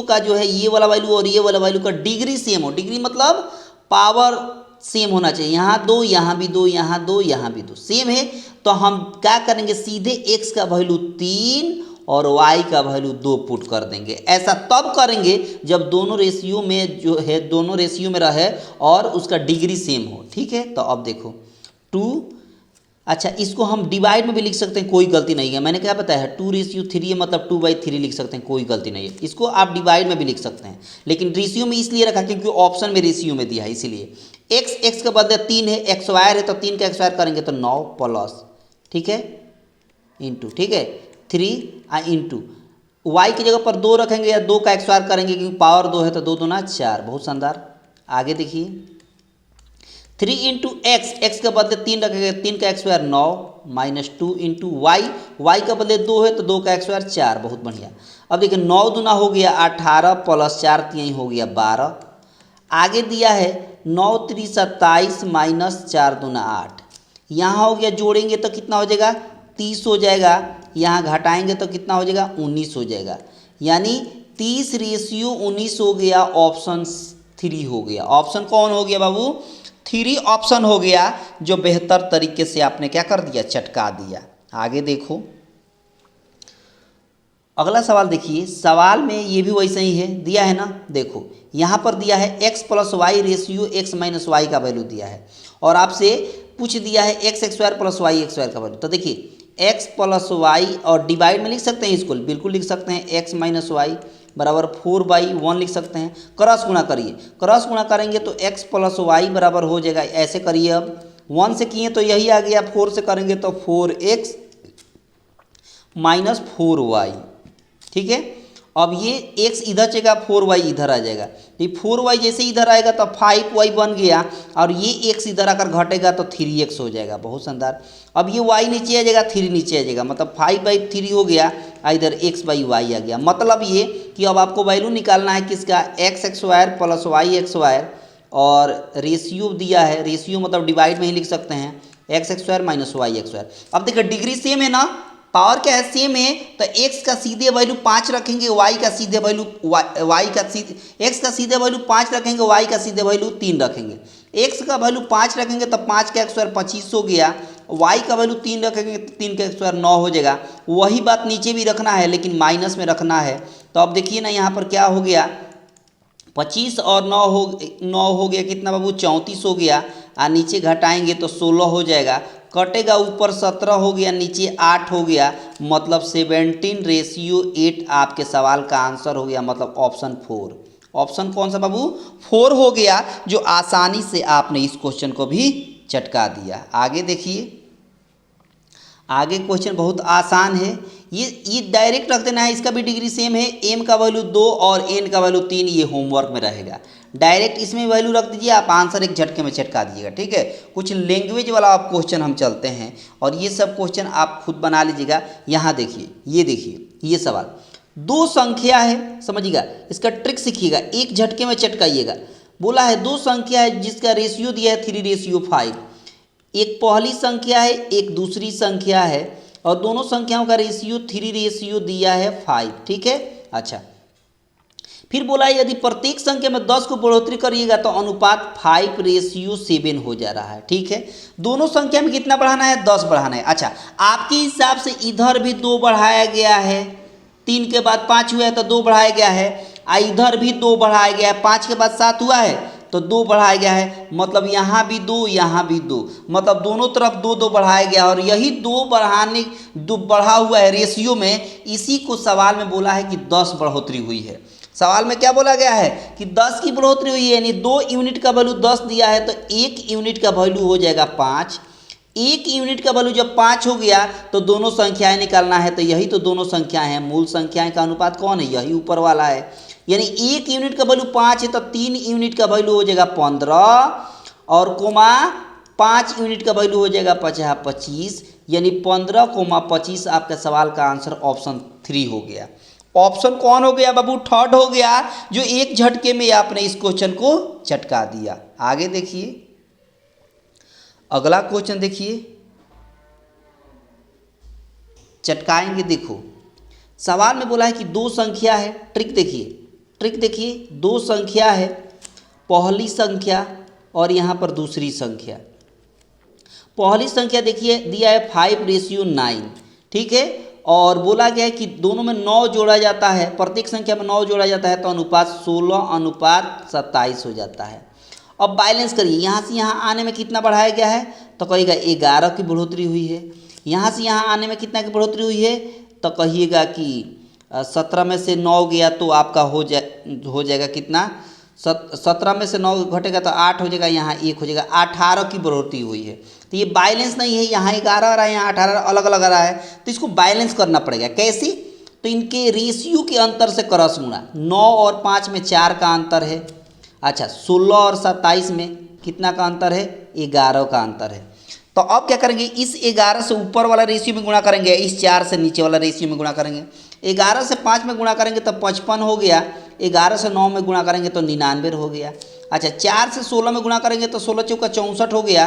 का जो है ये वाला वैल्यू और ये वाला वैल्यू का डिग्री सेम हो, डिग्री मतलब पावर सेम होना चाहिए, यहाँ 2 यहाँ भी 2 यहाँ 2 यहाँ भी 2 सेम है, तो हम क्या करेंगे, सीधे x का वैल्यू 3 और y का वैल्यू 2 पुट कर देंगे। ऐसा तब करेंगे जब दोनों रेशियो में जो है, दोनों रेशियो में रहे और उसका डिग्री सेम हो, ठीक है। तो अब देखो 2, अच्छा इसको हम डिवाइड में भी लिख सकते हैं, कोई गलती नहीं है, मैंने क्या बताया है 2:3 है, मतलब 2/3 लिख सकते हैं, कोई गलती नहीं है। इसको आप डिवाइड में भी लिख सकते हैं, लेकिन रेशियो में इसलिए रखा क्योंकि ऑप्शन में रेशियो में दिया है, इसीलिए x के बदले 3 है, x² है तो 3 का x² करेंगे तो 9 प्लस, ठीक है, इंटू, ठीक है 3 इंटू y की जगह पर 2 रखेंगे या 2 का x² करेंगे क्योंकि पावर 2 है तो 2 दूना 4, बहुत शानदार। आगे देखिए 3 इंटू x के बदले 3 रखेंगे, 3 का x² 9 माइनस 2 इंटू y का बदले 2 है तो 2 का x² 4, बहुत बढ़िया। अब देखिए 9 दूना हो गया 18 प्लस 4 3 हो गया 12। आगे दिया है 9 3 27 माइनस 4 दूना 8, यहाँ हो गया, जोड़ेंगे तो कितना हो जाएगा 30 हो जाएगा, यहाँ घटाएंगे तो कितना हो जाएगा 19 हो जाएगा, यानी 30 रेशियो 19 हो गया, ऑप्शन 3 हो गया। ऑप्शन कौन हो गया बाबू, 3 ऑप्शन हो गया, जो बेहतर तरीके से आपने क्या कर दिया, चटका दिया। आगे देखो अगला सवाल देखिए, सवाल में ये भी वैसे ही है, दिया है ना, देखो यहाँ पर दिया है x plus Y ratio x minus Y का वैल्यू दिया है और आपसे पूछ दिया है x² प्लस y² का वैल्यू। तो देखिए x प्लस वाई और डिवाइड में लिख सकते हैं, इसको बिल्कुल लिख सकते हैं, x माइनस वाई बराबर 4/1 लिख सकते हैं। क्रॉस गुणा करिए, क्रॉस गुणा करेंगे तो x प्लस वाई बराबर हो जाएगा, ऐसे करिए, अब 1 से किए तो यही आ गया, 4 से करेंगे तो 4x माइनस 4y, ठीक है। अब ये x इधर चलेगा, 4y इधर आ जाएगा, ये 4y जैसे इधर आएगा तो 5y बन गया और ये x इधर आकर घटेगा तो 3x हो जाएगा, बहुत शानदार। अब ये y नीचे आ जाएगा, 3 नीचे आ जाएगा, मतलब 5/3 हो गया, इधर x/y आ गया। मतलब ये कि अब आपको वैल्यू निकालना है किसका, x² प्लस y² और रेशियो दिया है, रेशियो मतलब डिवाइड में ही लिख सकते हैं, x² माइनस y²। अब देखिए डिग्री सेम है ना, पावर क्या है, सेम है, तो x का सीधे वैल्यू 5 रखेंगे, y का सीधे वैल्यू x का सीधे वैल्यू 5 रखेंगे, y का सीधे वैल्यू 3 रखेंगे। x का वैल्यू 5 रखेंगे तो 5 का x² 25 हो गया, y का वैल्यू 3 रखेंगे तो 3 का x² 9 हो जाएगा। वही बात नीचे भी रखना है, लेकिन माइनस में रखना है। तो अब देखिए ना, यहाँ पर क्या हो गया, 25 और 9 हो गया कितना बाबू, 34 हो गया, और नीचे घटाएंगे तो 16 हो जाएगा, कटेगा, ऊपर 17 हो गया, नीचे 8 हो गया, मतलब 17:8 आपके सवाल का आंसर हो गया, मतलब ऑप्शन 4। ऑप्शन कौन सा बाबू, 4 हो गया, जो आसानी से आपने इस क्वेश्चन को भी चटका दिया। आगे देखिए, आगे क्वेश्चन बहुत आसान है, ये डायरेक्ट रख देना है, इसका भी डिग्री सेम है, m का वैल्यू 2 और n का वैल्यू 3, ये होमवर्क में रहेगा। डायरेक्ट इसमें वैल्यू रख दीजिए, आप आंसर एक झटके में चटका दीजिएगा, ठीक है। कुछ लैंग्वेज वाला आप क्वेश्चन हम चलते हैं और ये सब क्वेश्चन आप खुद बना लीजिएगा। यहाँ देखिए, ये देखिए, ये सवाल 2 संख्या है, समझिएगा, इसका ट्रिक सीखिएगा, एक झटके में चटकाइएगा। बोला है 2 संख्या है जिसका रेशियो दिया है 3:5, एक पहली संख्या है, एक दूसरी संख्या है, और दोनों संख्याओं का रेशियो 3 दिया है 5, ठीक है। अच्छा, फिर बोला है यदि प्रत्येक संख्या में 10 को बढ़ोतरी करिएगा तो अनुपात 5:7 हो जा रहा है, ठीक है। दोनों संख्या में कितना बढ़ाना है, 10 बढ़ाना है। अच्छा, आपके हिसाब से इधर भी 2 बढ़ाया गया है, 3 के बाद 5 हुआ है तो 2 बढ़ाया गया है, इधर भी 2 बढ़ाया गया है, 5 के बाद 7 हुआ है तो 2 बढ़ाया गया है, मतलब यहाँ भी 2 यहाँ भी 2, मतलब दोनों तरफ 2 बढ़ाया गया, और यही 2 बढ़ा हुआ है रेशियो में, इसी को सवाल में बोला है कि 10 बढ़ोतरी हुई है। सवाल में क्या बोला गया है कि 10 की बढ़ोतरी हुई है, यानी 2 यूनिट का वैल्यू 10 दिया है तो 1 यूनिट का वैल्यू हो जाएगा 5। 1 यूनिट का वैल्यू जब 5 हो गया तो दोनों संख्याएं निकालना है, तो यही तो दोनों संख्याएं हैं, मूल संख्याएं का अनुपात कौन है, यही ऊपर वाला है। यानी 1 यूनिट का वैल्यू 5 है तो 3 यूनिट का वैल्यू हो जाएगा 15, और कोमा 5 यूनिट का वैल्यू हो जाएगा 25, यानी 15,25 आपका सवाल का आंसर ऑप्शन 3 हो गया। ऑप्शन कौन हो गया बाबू? थर्ड हो गया, जो एक झटके में आपने इस क्वेश्चन को चटका दिया। आगे देखिए, अगला क्वेश्चन देखिए, चटकाएंगे। देखो सवाल में बोला है कि दो संख्या है, ट्रिक देखिए, दो संख्या है, पहली संख्या और यहाँ पर दूसरी संख्या। पहली संख्या देखिए दिया है 5:9, ठीक है, और बोला गया है कि दोनों में 9 जोड़ा जाता है, प्रत्येक संख्या में 9 जोड़ा जाता है तो अनुपात 16:27 हो जाता है। अब बैलेंस करिए, यहाँ से यहाँ आने में कितना बढ़ाया गया है तो कहिएगा 11 की बढ़ोतरी हुई है। यहाँ से यहाँ आने में कितना की बढ़ोतरी हुई है तो कहिएगा कि 17 में से 9 गया तो आपका हो जाएगा कितना, 17 में से 9 घटेगा तो 8 हो जाएगा, यहाँ 1 हो जाएगा, 18 की बढ़ोतरी हुई है। तो ये बैलेंस नहीं है, यहाँ 11 आ रहा है, यहाँ 18 अलग अलग आ रहा है, तो इसको बैलेंस करना पड़ेगा। कैसे? तो इनके रेशियो के अंतर से क्रॉस गुणा। 9 और 5 में 4 का अंतर है, अच्छा 16 और 27 में कितना का अंतर है? 11 का अंतर है। तो अब क्या करेंगे, इस 11 से ऊपर वाला रेशियो में गुणा करेंगे, इस 4 से नीचे वाला रेशियो में गुणा करेंगे। 11 से 5 में गुणा करेंगे तो 55 हो गया, 11 से 9 में गुणा करेंगे तो 99 हो गया। अच्छा 4 से 16 में गुणा करेंगे तो 16 चौका 64 हो गया,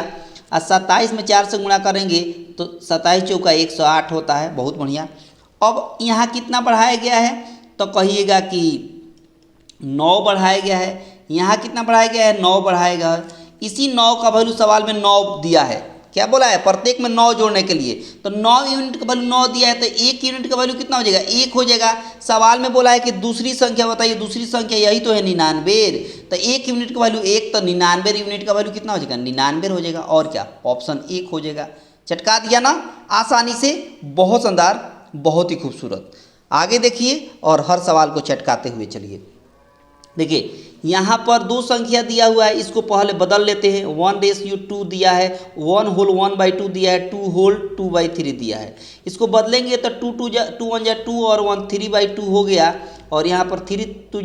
और 27 में 4 से गुणा करेंगे तो 27 चौका 108 होता है। बहुत बढ़िया। अब यहाँ कितना बढ़ाया गया है तो कहिएगा कि 9 बढ़ाया गया है। यहाँ कितना बढ़ाया गया है? 9 बढ़ाया गया है। इसी 9 का वैल्यू सवाल में 9 दिया है, क्या बोला है? प्रत्येक में 9 जोड़ने के लिए, तो 9 यूनिट का वैल्यू 9 दिया है, तो 1 यूनिट का वैल्यू कितना हो जाएगा? 1 हो जाएगा। सवाल में बोला है कि दूसरी संख्या बताइए, दूसरी संख्या यही तो है 99, तो 1 यूनिट का वैल्यू 1, तो 99 यूनिट का वैल्यू कितना हो जाएगा? 99 हो जाएगा। और क्या? ऑप्शन 1 हो जाएगा। चटका दिया ना आसानी से, बहुत शानदार, बहुत ही खूबसूरत। आगे देखिए और हर सवाल को चटकाते हुए चलिए। देखिए यहाँ पर दो संख्या दिया हुआ है, इसको पहले बदल लेते हैं। 1:2 दिया है, 1 होल 1/2 दिया है, 2 होल 2/3 दिया है। इसको बदलेंगे तो 2 2 1 2 और 1 3/2 हो गया, और यहाँ पर 3 2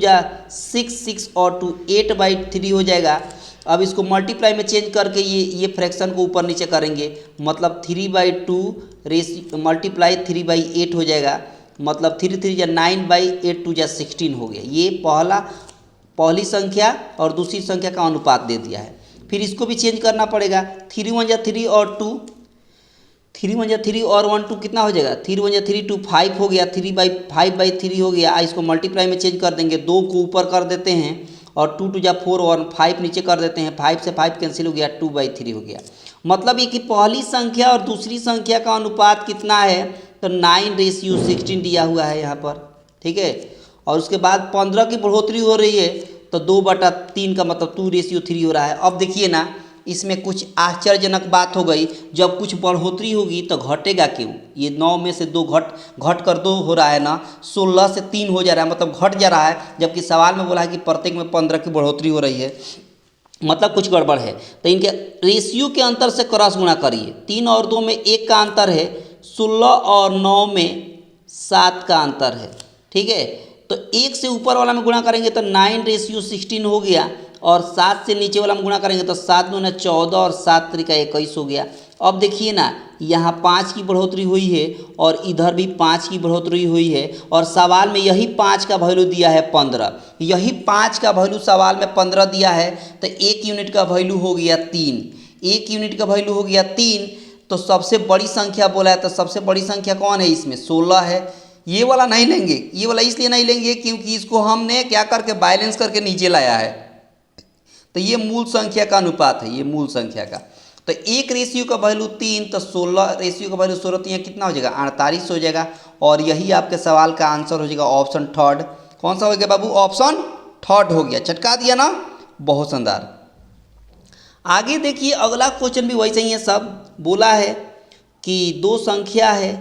6 6 और 2 8/3 हो जाएगा। अब इसको मल्टीप्लाई में चेंज करके ये फ्रैक्शन को ऊपर नीचे करेंगे, मतलब 3/2 मल्टीप्लाई 3/8 हो जाएगा, मतलब 3 3 9/8 2 16 हो गया। ये पहली संख्या और दूसरी संख्या का अनुपात दे दिया है। फिर इसको भी चेंज करना पड़ेगा। 3 1 3 और 2, 3 1 3 और 1 2 कितना हो जाएगा? 3 1 3 2 5 हो गया, 3/5/3 हो गया। इसको मल्टीप्लाई में चेंज कर देंगे, 2 को ऊपर कर देते हैं और 2 2 4 और 5 नीचे कर देते हैं, 5 से 5 कैंसिल हो गया, 2/3 हो गया। मतलब ये कि पहली संख्या और दूसरी संख्या का अनुपात कितना है तो 9:16 दिया हुआ है यहाँ पर, ठीक है। और उसके बाद 15 की बढ़ोतरी हो रही है तो 2/3 का मतलब 2:3 हो रहा है। अब देखिए ना, इसमें कुछ आश्चर्यजनक बात हो गई, जब कुछ बढ़ोतरी होगी तो घटेगा क्यों? ये 9 में से 2 घट कर 2 हो रहा है ना, 16 से 3 हो जा रहा है, मतलब घट जा रहा है, जबकि सवाल में बोला है कि प्रत्येक में 15 की बढ़ोतरी हो रही है, मतलब कुछ गड़बड़ है। तो इनके रेशियो के अंतर से क्रॉस गुणा करिए। 3 और 2 में 1 का अंतर है, 16 और 9 में 7 का अंतर है, ठीक है। तो 1 से ऊपर वाला में गुणा करेंगे तो 9:16 हो गया, और 7 से नीचे वाला में गुणा करेंगे तो 7 दूना 14 और 7 त्रिका 21 हो गया। अब देखिए ना, यहाँ 5 की बढ़ोतरी हुई है और इधर भी 5 की बढ़ोतरी हुई है, और सवाल में यही 5 का वैल्यू दिया है 15, यही 5 का वैल्यू सवाल में 15 दिया है, तो 1 यूनिट का वैल्यू हो गया 3, 1 यूनिट का वैल्यू हो गया 3। तो सबसे बड़ी संख्या बोला है, तो सबसे बड़ी संख्या कौन है इसमें? 16 है। ये वाला नहीं लेंगे, ये वाला इसलिए नहीं लेंगे क्योंकि इसको हमने क्या करके बैलेंस करके नीचे लाया है, तो ये मूल संख्या का अनुपात है, ये मूल संख्या का। तो 1 रेशियो का वैल्यू 3, तो 16 रेशियो का वैल्यू 16, तो यहाँ कितना हो जाएगा? 48 हो जाएगा। और यही आपके सवाल का आंसर हो जाएगा ऑप्शन थर्ड। कौन सा हो गया बाबू? ऑप्शन थर्ड हो गया। चटका दिया ना, बहुत शानदार। आगे देखिए अगला क्वेश्चन भी वैसे ही है। सब बोला है कि दो संख्या है,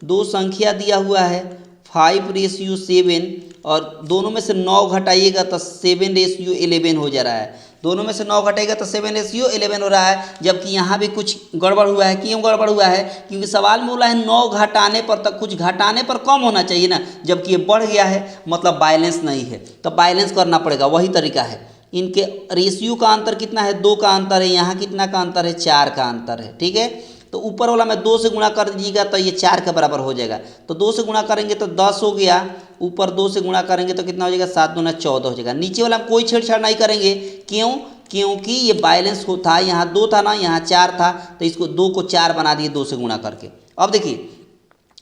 दो संख्या दिया हुआ है 5:7, और दोनों में से 9 घटाइएगा तो 7:11 हो जा रहा है। दोनों में से 9 घटाएगा तो 7:11 हो रहा है, जबकि यहाँ भी कुछ गड़बड़ हुआ है। क्यों गड़बड़ हुआ है? क्योंकि सवाल में बोला है 9 घटाने पर, तक कुछ घटाने पर कम होना चाहिए ना, जबकि ये बढ़ गया है, मतलब बैलेंस नहीं है, तो बैलेंस करना पड़ेगा। वही तरीका है, इनके रेशियो का अंतर कितना है, 2 का अंतर है, यहाँ कितना का अंतर है, 4 का अंतर है। ठीक है, तो ऊपर वाला में 2 से गुणा कर दीजिएगा तो ये 4 के बराबर हो जाएगा। तो 2 से गुणा करेंगे तो 10 हो गया, ऊपर 2 से गुणा करेंगे तो कितना हो जाएगा, 7 दूना 14 हो जाएगा। नीचे वाला में कोई छेड़छाड़ नहीं करेंगे, क्यों, क्योंकि ये बैलेंस था, यहाँ 2 था ना, यहाँ 4 था, तो इसको 2 को 4 बना दिए 2 से गुणा करके। अब देखिए,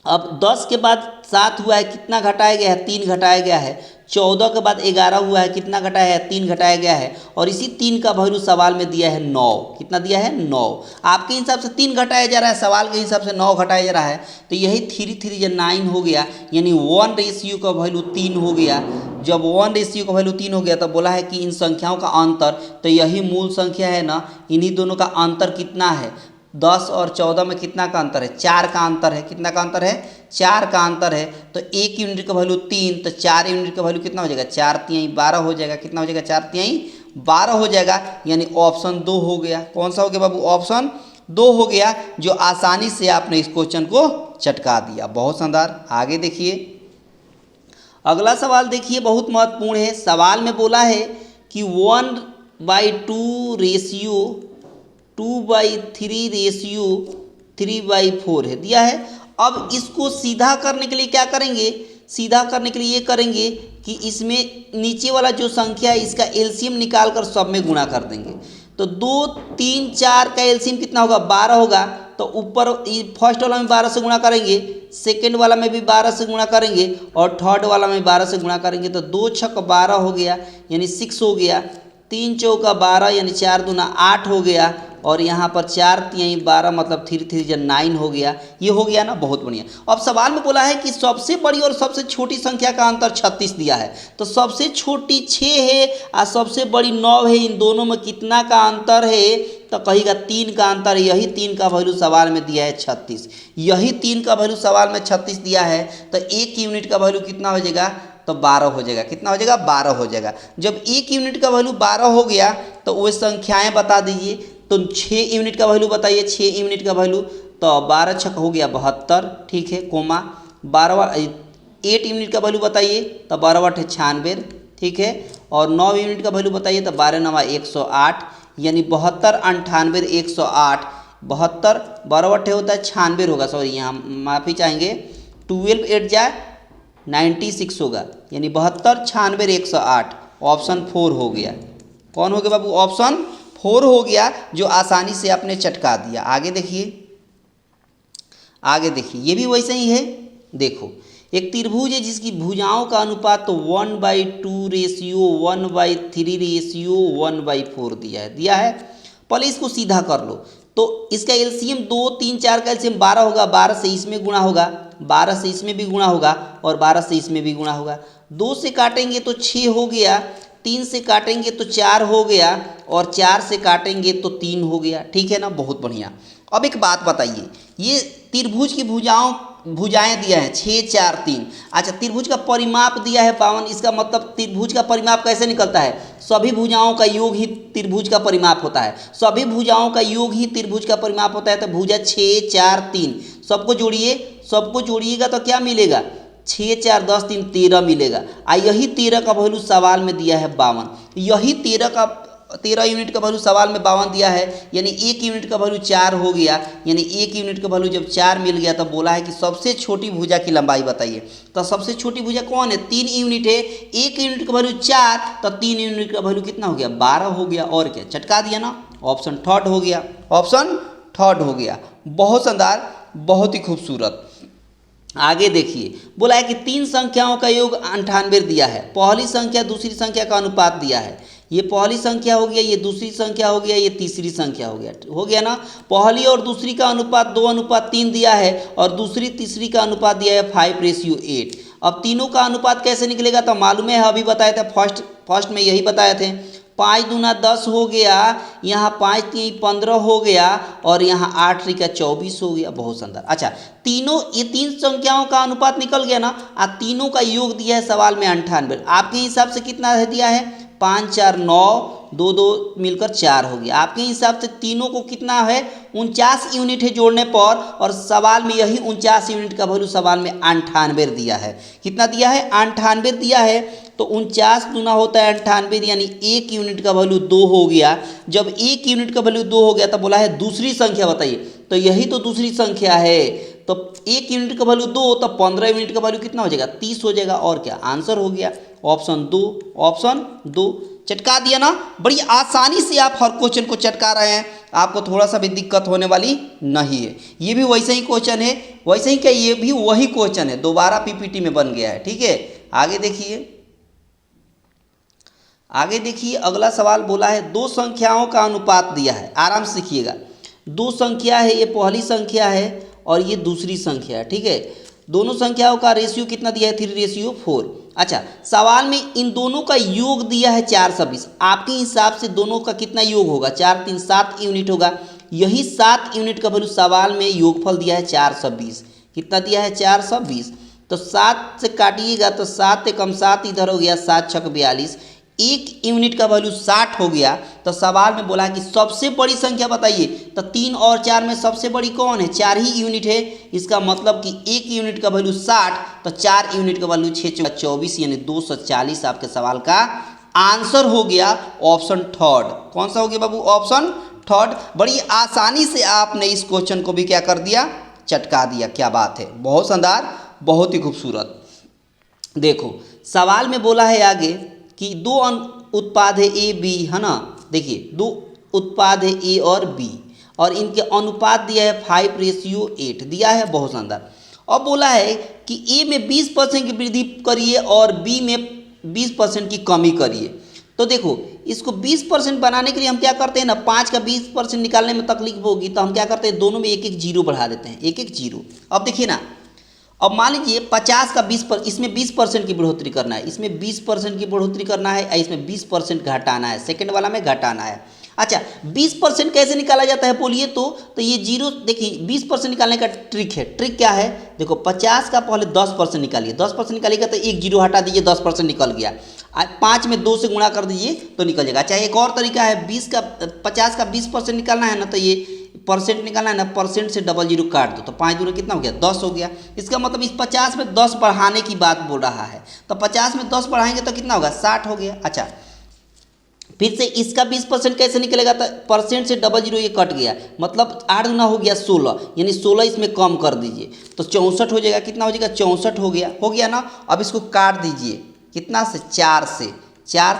अब 10 के बाद 7 हुआ है, कितना घटाया गया है, 3 घटाया गया है। 14 के बाद 11 हुआ है, कितना घटाया है, 3 घटाया गया है। और इसी 3 का वैल्यू सवाल में दिया है 9, कितना दिया है, 9। आपके हिसाब से 3 घटाया जा रहा है, सवाल के हिसाब से 9 घटाया जा रहा है, तो यही 3 3 9 हो गया, यानी 1 रेशियो का वैल्यू 3 हो गया। जब 1 रेशियो का वैल्यू 3 हो गया तो बोला है कि इन संख्याओं का अंतर, तो यही मूल संख्या है ना, इन्हीं दोनों का अंतर कितना है, 10 और 14 में कितना का अंतर है, 4 का अंतर है। कितना का अंतर है, 4 का अंतर है। तो 1 यूनिट का वैल्यू 3, तो 4 यूनिट का वैल्यू कितना हो जाएगा, 4 तिहाई 12 हो जाएगा। कितना हो जाएगा, 4 तिहाई 12 हो जाएगा, यानी ऑप्शन 2 हो गया। कौन सा हो गया बाबू, ऑप्शन 2 हो गया, जो आसानी से आपने इस क्वेश्चन को चटका दिया। बहुत शानदार। आगे देखिए, अगला सवाल देखिए, बहुत महत्वपूर्ण है। सवाल में बोला है कि 1/2 रेशियो 2/3 रेशियो 3/4 है, दिया है। अब इसको सीधा करने के लिए क्या करेंगे, सीधा करने के लिए ये करेंगे कि इसमें नीचे वाला जो संख्या है इसका एलसीएम निकाल कर सब में गुणा कर देंगे। तो 2 3 4 का एलसीएम कितना होगा, 12 होगा। तो ऊपर फर्स्ट वाला में 12 से गुणा करेंगे, सेकेंड वाला में भी 12 से गुणा करेंगे, और थर्ड वाला में 12 से गुणा करेंगे। तो 2 छक 12 हो गया, यानी 6 हो गया। 3 चौका 12, यानी 4 दूना 8 हो गया। और यहाँ पर 4 तिहाई 12, मतलब 3 3 9 हो गया। ये हो गया ना, बहुत बढ़िया। अब सवाल में बोला है कि सबसे बड़ी और सबसे छोटी संख्या का अंतर 36 दिया है। तो सबसे छोटी 6 है और सबसे बड़ी 9 है, इन दोनों में कितना का अंतर है, तो कहेगा 3 का अंतर। यही 3 का वैल्यू सवाल में दिया है 36, यही 3 का वैल्यू सवाल में 36 दिया है। तो 1 यूनिट का वैल्यू कितना हो जाएगा, तो 12 हो जाएगा। कितना हो जाएगा, 12 हो जाएगा। जब 1 यूनिट का वैल्यू 12 हो गया तो वो संख्याएं बता दीजिए। तो 6 यूनिट का वैल्यू बताइए, 6 यूनिट का वैल्यू, तो 12 छक हो गया 72, ठीक है, कोमा 12। 8 यूनिट का वैल्यू बताइए, तो 12 8 96, ठीक है। और 9 यूनिट का वैल्यू बताइए, तो 12 9 108, यानी 72 98 108। 72 12 8 होता है 96 होगा, सॉरी यहाँ माफ़ी चाहेंगे, 12 8 जाए 96 होगा, यानी 72 96 108। ऑप्शन 4 हो गया। कौन हो गया बाबू, ऑप्शन 4 हो गया, जो आसानी से आपने चटका दिया। आगे देखिए, आगे देखिए, ये भी वैसे ही है। देखो, एक त्रिभुज है जिसकी भुजाओं का अनुपात तो 1/2 रेशियो 1/3 रेशियो 1/4 दिया है। पहले इसको सीधा कर लो। तो इसका एलसीएम 2 3 4 का एलसीएम 12 होगा, 12 से इसमें गुणा होगा, 12 से इसमें भी गुणा होगा, और 12 से इसमें भी गुणा होगा। 2 से काटेंगे तो 6 हो गया, 3 से काटेंगे तो 4 हो गया, और 4 से काटेंगे तो 3 हो गया। ठीक है ना, बहुत बढ़िया। अब एक बात बताइए, ये त्रिभुज की भुजाएं दिया है 6 4 3। अच्छा, त्रिभुज का परिमाप दिया है 52। इसका मतलब त्रिभुज का परिमाप कैसे निकलता है, सभी भुजाओं का योग ही त्रिभुज का परिमाप होता है। सभी भुजाओं का योग ही त्रिभुज का परिमाप होता है। तो भुजा 6 4 3 सबको जोड़िए, सबको जोड़िएगा तो क्या मिलेगा, 6 4 10 3 13 मिलेगा। यही 13 का वैल्यू सवाल में दिया है 52। यही 13 यूनिट का वैल्यू सवाल में 52 दिया है, यानी 1 यूनिट का वैल्यू 4 हो गया। यानी 1 यूनिट का वैल्यू जब 4 मिल गया तो बोला है कि सबसे छोटी भुजा की लंबाई बताइए। तो सबसे छोटी भुजा कौन है, 3 यूनिट है। 1 यूनिट का वैल्यू 4, तो 3 यूनिट का वैल्यू कितना हो गया, 12 हो गया। और क्या, चटका दिया ना, ऑप्शन 3 हो गया, ऑप्शन 3 हो गया। बहुत शानदार, बहुत ही खूबसूरत। आगे देखिए, बोला है कि 3 संख्याओं का योग 98 दिया है। पहली संख्या दूसरी संख्या का अनुपात दिया है। ये पहली संख्या हो गया, ये दूसरी संख्या हो गया, ये तीसरी संख्या हो गया ना। पहली और दूसरी का अनुपात 2:3 दिया है, और दूसरी तीसरी का अनुपात दिया है 5:8। अब तीनों का अनुपात कैसे निकलेगा, तो मालूम है, अभी बताए थे, फर्स्ट में यही बताए थे। 5 दूना 10 हो गया, यहाँ 5 3 15 हो गया, और यहाँ 8 3 24 हो गया। बहुत शानदार। अच्छा, ये 3 संख्याओं का अनुपात निकल गया ना, तीनों का योग दिया है सवाल में 98। आपके हिसाब से कितना दिया है, 5 4 9, दो दो मिलकर 4 हो गया। आपके हिसाब से तीनों को कितना है 49 यूनिट है जोड़ने पर, और सवाल में यही 49 यूनिट का वैल्यू सवाल में 98 दिया है। कितना दिया है 98 दिया है। तो 49 दूना होता है 98, यानी 1 यूनिट का वैल्यू 2 हो गया। जब 1 यूनिट का वैल्यू 2 हो गया तब बोला है दूसरी संख्या बताइए, तो यही तो दूसरी संख्या है। तो 1 यूनिट का वैल्यू 2, तो 15 यूनिट का वैल्यू कितना हो जाएगा 30 हो जाएगा। और क्या आंसर हो गया ऑप्शन 2, ऑप्शन 2। चटका दिया ना, बड़ी आसानी से आप हर क्वेश्चन को चटका रहे हैं, आपको थोड़ा सा भी दिक्कत होने वाली नहीं है। ये भी वैसे ही क्वेश्चन है, वैसे ही क्या ये भी वही क्वेश्चन है, दोबारा पीपीटी में बन गया है। ठीक है, आगे देखिए, आगे देखिए अगला सवाल बोला है दो संख्याओं का अनुपात दिया है। आराम से सीखिएगा, दो संख्या है, ये पहली संख्या है और ये दूसरी संख्या है। ठीक है, दोनों संख्याओं का रेशियो कितना दिया है 3:4। अच्छा, सवाल में इन दोनों का योग दिया है 420। आपके हिसाब से दोनों का कितना योग होगा 4 3 7 यूनिट होगा। यही 7 यूनिट का वैल्यू सवाल में योगफल दिया है 420। कितना दिया है 420। तो 7 से काटिएगा तो 7 कम 7 इधर हो गया, 7 छक 42। 1 यूनिट का वैल्यू 60 हो गया। तो सवाल में बोला कि सबसे बड़ी संख्या बताइए, तो 3 और 4 में सबसे बड़ी कौन है 4 ही यूनिट है। इसका मतलब कि 1 यूनिट का वैल्यू 60, तो 4 यूनिट का वैल्यू 6 24, यानी 240 आपके सवाल का आंसर हो गया ऑप्शन थर्ड। कौन सा हो गया बाबू ऑप्शन थर्ड। बड़ी आसानी से आपने इस क्वेश्चन को भी क्या कर दिया चटका दिया। क्या बात है, बहुत शानदार, बहुत ही खूबसूरत। देखो सवाल में बोला है आगे कि दो उत्पाद है ए बी, है ना। देखिए दो उत्पाद है ए और बी, और इनके अनुपात दिया है 5:8 दिया है, बहुत शानदार। अब बोला है कि ए में 20% की वृद्धि करिए और बी में 20% की कमी करिए। तो देखो इसको 20% बनाने के लिए हम क्या करते हैं ना, 5 का 20% निकालने में तकलीफ होगी, तो हम क्या करते हैं दोनों में एक एक जीरो बढ़ा देते हैं, एक एक जीरो। अब देखिए ना, अब मान लीजिए 50 का 20%, इसमें 20% की बढ़ोतरी करना है, इसमें 20% की बढ़ोतरी करना है, इसमें 20% घटाना है, सेकंड वाला में घटाना है। अच्छा 20% कैसे निकाला जाता है बोलिए तो ये जीरो, देखिए 20% निकालने का ट्रिक है। ट्रिक क्या है, देखो 50 का पहले 10% निकालिए, 10% निकालिएगा तो एक जीरो हटा दीजिए, 10% निकल गया। 5 में 2 से गुणा कर दीजिए तो निकल जाएगा। अच्छा एक और तरीका है, 50 का 20% निकालना है ना, तो ये परसेंट निकालना है ना, परसेंट से डबल जीरो काट दो, तो 5 दूनी कितना हो गया 10 हो गया। इसका मतलब इस 50 में 10 बढ़ाने की बात बोल रहा है, तो 50 में 10 बढ़ाएंगे तो कितना होगा 60 हो गया। अच्छा फिर से इसका 20% कैसे निकलेगा, तो परसेंट से डबल जीरो ये कट गया, मतलब 8 गुना हो गया 16, यानी 16 इसमें कम कर दीजिए तो 64 हो जाएगा। कितना हो जाएगा 64 हो गया ना। अब इसको काट दीजिए कितना से 4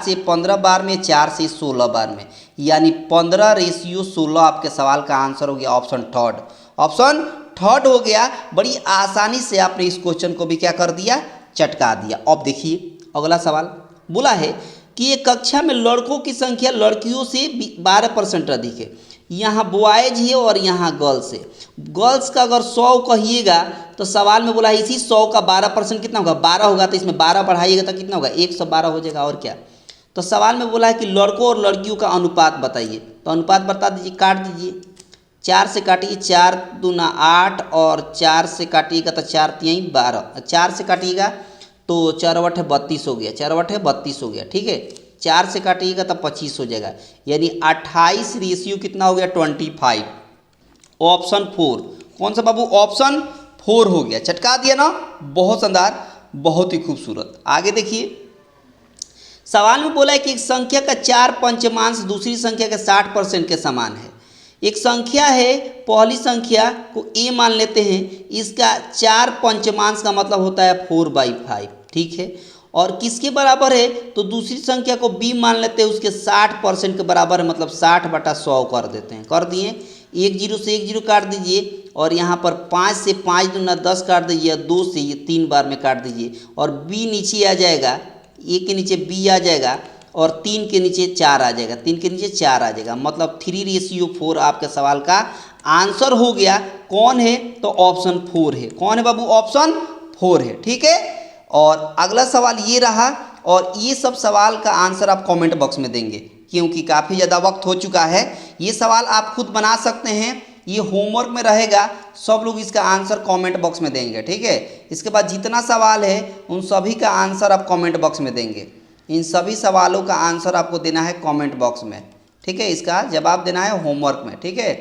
से 15 बार में, 4 से 16 बार में, यानी 15:16 आपके सवाल का आंसर हो गया ऑप्शन थर्ड। ऑप्शन थर्ड हो गया। बड़ी आसानी से आपने इस क्वेश्चन को भी क्या कर दिया चटका दिया। अब देखिए अगला सवाल बोला है कि एक कक्षा में लड़कों की संख्या लड़कियों से 12% अधिक है। यहाँ बॉयज है और यहाँ गर्ल्स है। गर्ल्स का अगर 100 कहिएगा तो सवाल में बोला है इसी 100 का 12% कितना होगा 12 होगा, तो इसमें 12 बढ़ाइएगा तो कितना होगा 112 हो जाएगा। और क्या, तो सवाल में बोला है कि लड़कों और लड़कियों का अनुपात बताइए, तो अनुपात बता दीजिए, काट दीजिए। 4 से काटिए, 4 दूना 8, और 4 से काटिएगा तो 4 3 12, 4 से काटिएगा तो 4 8 32 हो गया, 4 8 32 हो गया। ठीक है, 4 से काटिएगा तो 25 हो जाएगा, यानी 28 रेशियो कितना हो गया 25। ऑप्शन 4 कौन सा बाबू ऑप्शन 4 हो गया। चटका दिया ना, बहुत शानदार, बहुत ही खूबसूरत। आगे देखिए सवाल में बोला है कि एक संख्या का 4 पंचमांश दूसरी संख्या के 60% के समान है। एक संख्या है, पहली संख्या को a मान लेते हैं, इसका 4 पंचमांश का मतलब होता है 4/5। ठीक है, और किसके बराबर है, तो दूसरी संख्या को b मान लेते हैं, उसके 60% के बराबर है, मतलब 60/100 कर देते हैं। कर दिए, एक जीरो से एक जीरो काट दीजिए, और यहाँ पर 5 से 5 दूना 10 काट दीजिए, 2 से ये 3 बार में काट दीजिए, और b नीचे आ जाएगा, a के नीचे b आ जाएगा, और 3 के नीचे 4 आ जाएगा, 3 के नीचे 4 आ जाएगा, मतलब 3:4 आपके सवाल का आंसर हो गया। कौन है, तो ऑप्शन 4 है। कौन है बाबू ऑप्शन 4 है। ठीक है, और अगला सवाल ये रहा, और ये सब सवाल का आंसर आप कमेंट बॉक्स में देंगे, क्योंकि काफ़ी ज़्यादा वक्त हो चुका है। ये सवाल आप खुद बना सकते हैं, ये होमवर्क में रहेगा, सब लोग इसका आंसर कमेंट बॉक्स में देंगे। ठीक है, इसके बाद जितना सवाल है उन सभी का आंसर आप कमेंट बॉक्स में देंगे। इन सभी सवालों का आंसर आपको देना है कमेंट बॉक्स में, ठीक है। इसका जवाब देना है होमवर्क में, ठीक है।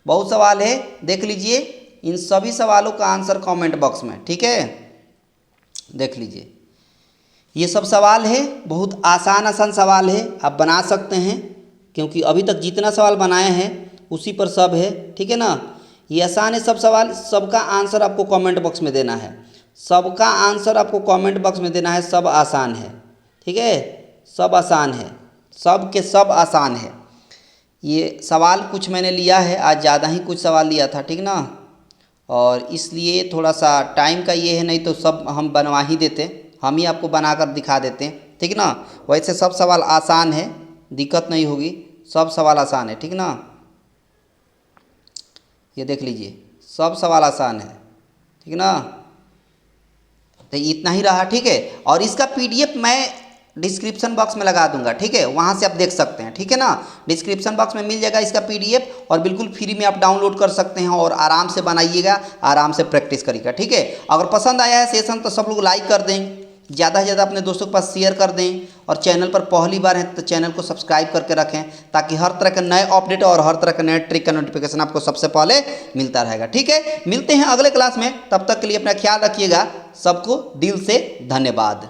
बहुत सवाल है, देख लीजिए। इन सभी सवालों का आंसर कमेंट बॉक्स में, ठीक है। देख लीजिए, ये सब सवाल है, बहुत आसान आसान सवाल है, आप बना सकते हैं, क्योंकि अभी तक जितना सवाल बनाए हैं उसी पर सब है, ठीक है ना। ये आसान है सब सवाल, सबका आंसर आपको कमेंट बॉक्स में देना है, सबका आंसर आपको कमेंट बॉक्स में देना है। सब आसान है, ठीक है, सब आसान है, सब के सब आसान है। ये सवाल कुछ मैंने लिया है, आज ज़्यादा ही कुछ सवाल लिया था, ठीक ना, और इसलिए थोड़ा सा टाइम का ये है, नहीं तो सब हम बनवा ही देते, हम ही आपको बनाकर दिखा देते हैं, ठीक ना। वैसे सब सवाल आसान है, दिक्कत नहीं होगी, सब सवाल आसान है, ठीक ना। ये देख लीजिए, सब सवाल आसान है, ठीक ना। तो इतना ही रहा, ठीक है। और इसका पीडीएफ मैं डिस्क्रिप्शन बॉक्स में लगा दूंगा, ठीक है, वहाँ से आप देख सकते हैं, ठीक है ना। डिस्क्रिप्शन बॉक्स में मिल जाएगा इसका पीडीएफ, और बिल्कुल फ्री में आप डाउनलोड कर सकते हैं और आराम से बनाइएगा, आराम से प्रैक्टिस करिएगा, ठीक है। अगर पसंद आया है सेशन तो सब लोग लाइक कर दें, ज़्यादा से ज़्यादा अपने दोस्तों के पास शेयर कर दें, और चैनल पर पहली बार हैं तो चैनल को सब्सक्राइब करके रखें, ताकि हर तरह के नए अपडेट और हर तरह के नए ट्रिक का नोटिफिकेशन आपको सबसे पहले मिलता रहेगा, ठीक है। मिलते हैं अगले क्लास में, तब तक के लिए अपना ख्याल रखिएगा। सबको दिल से धन्यवाद।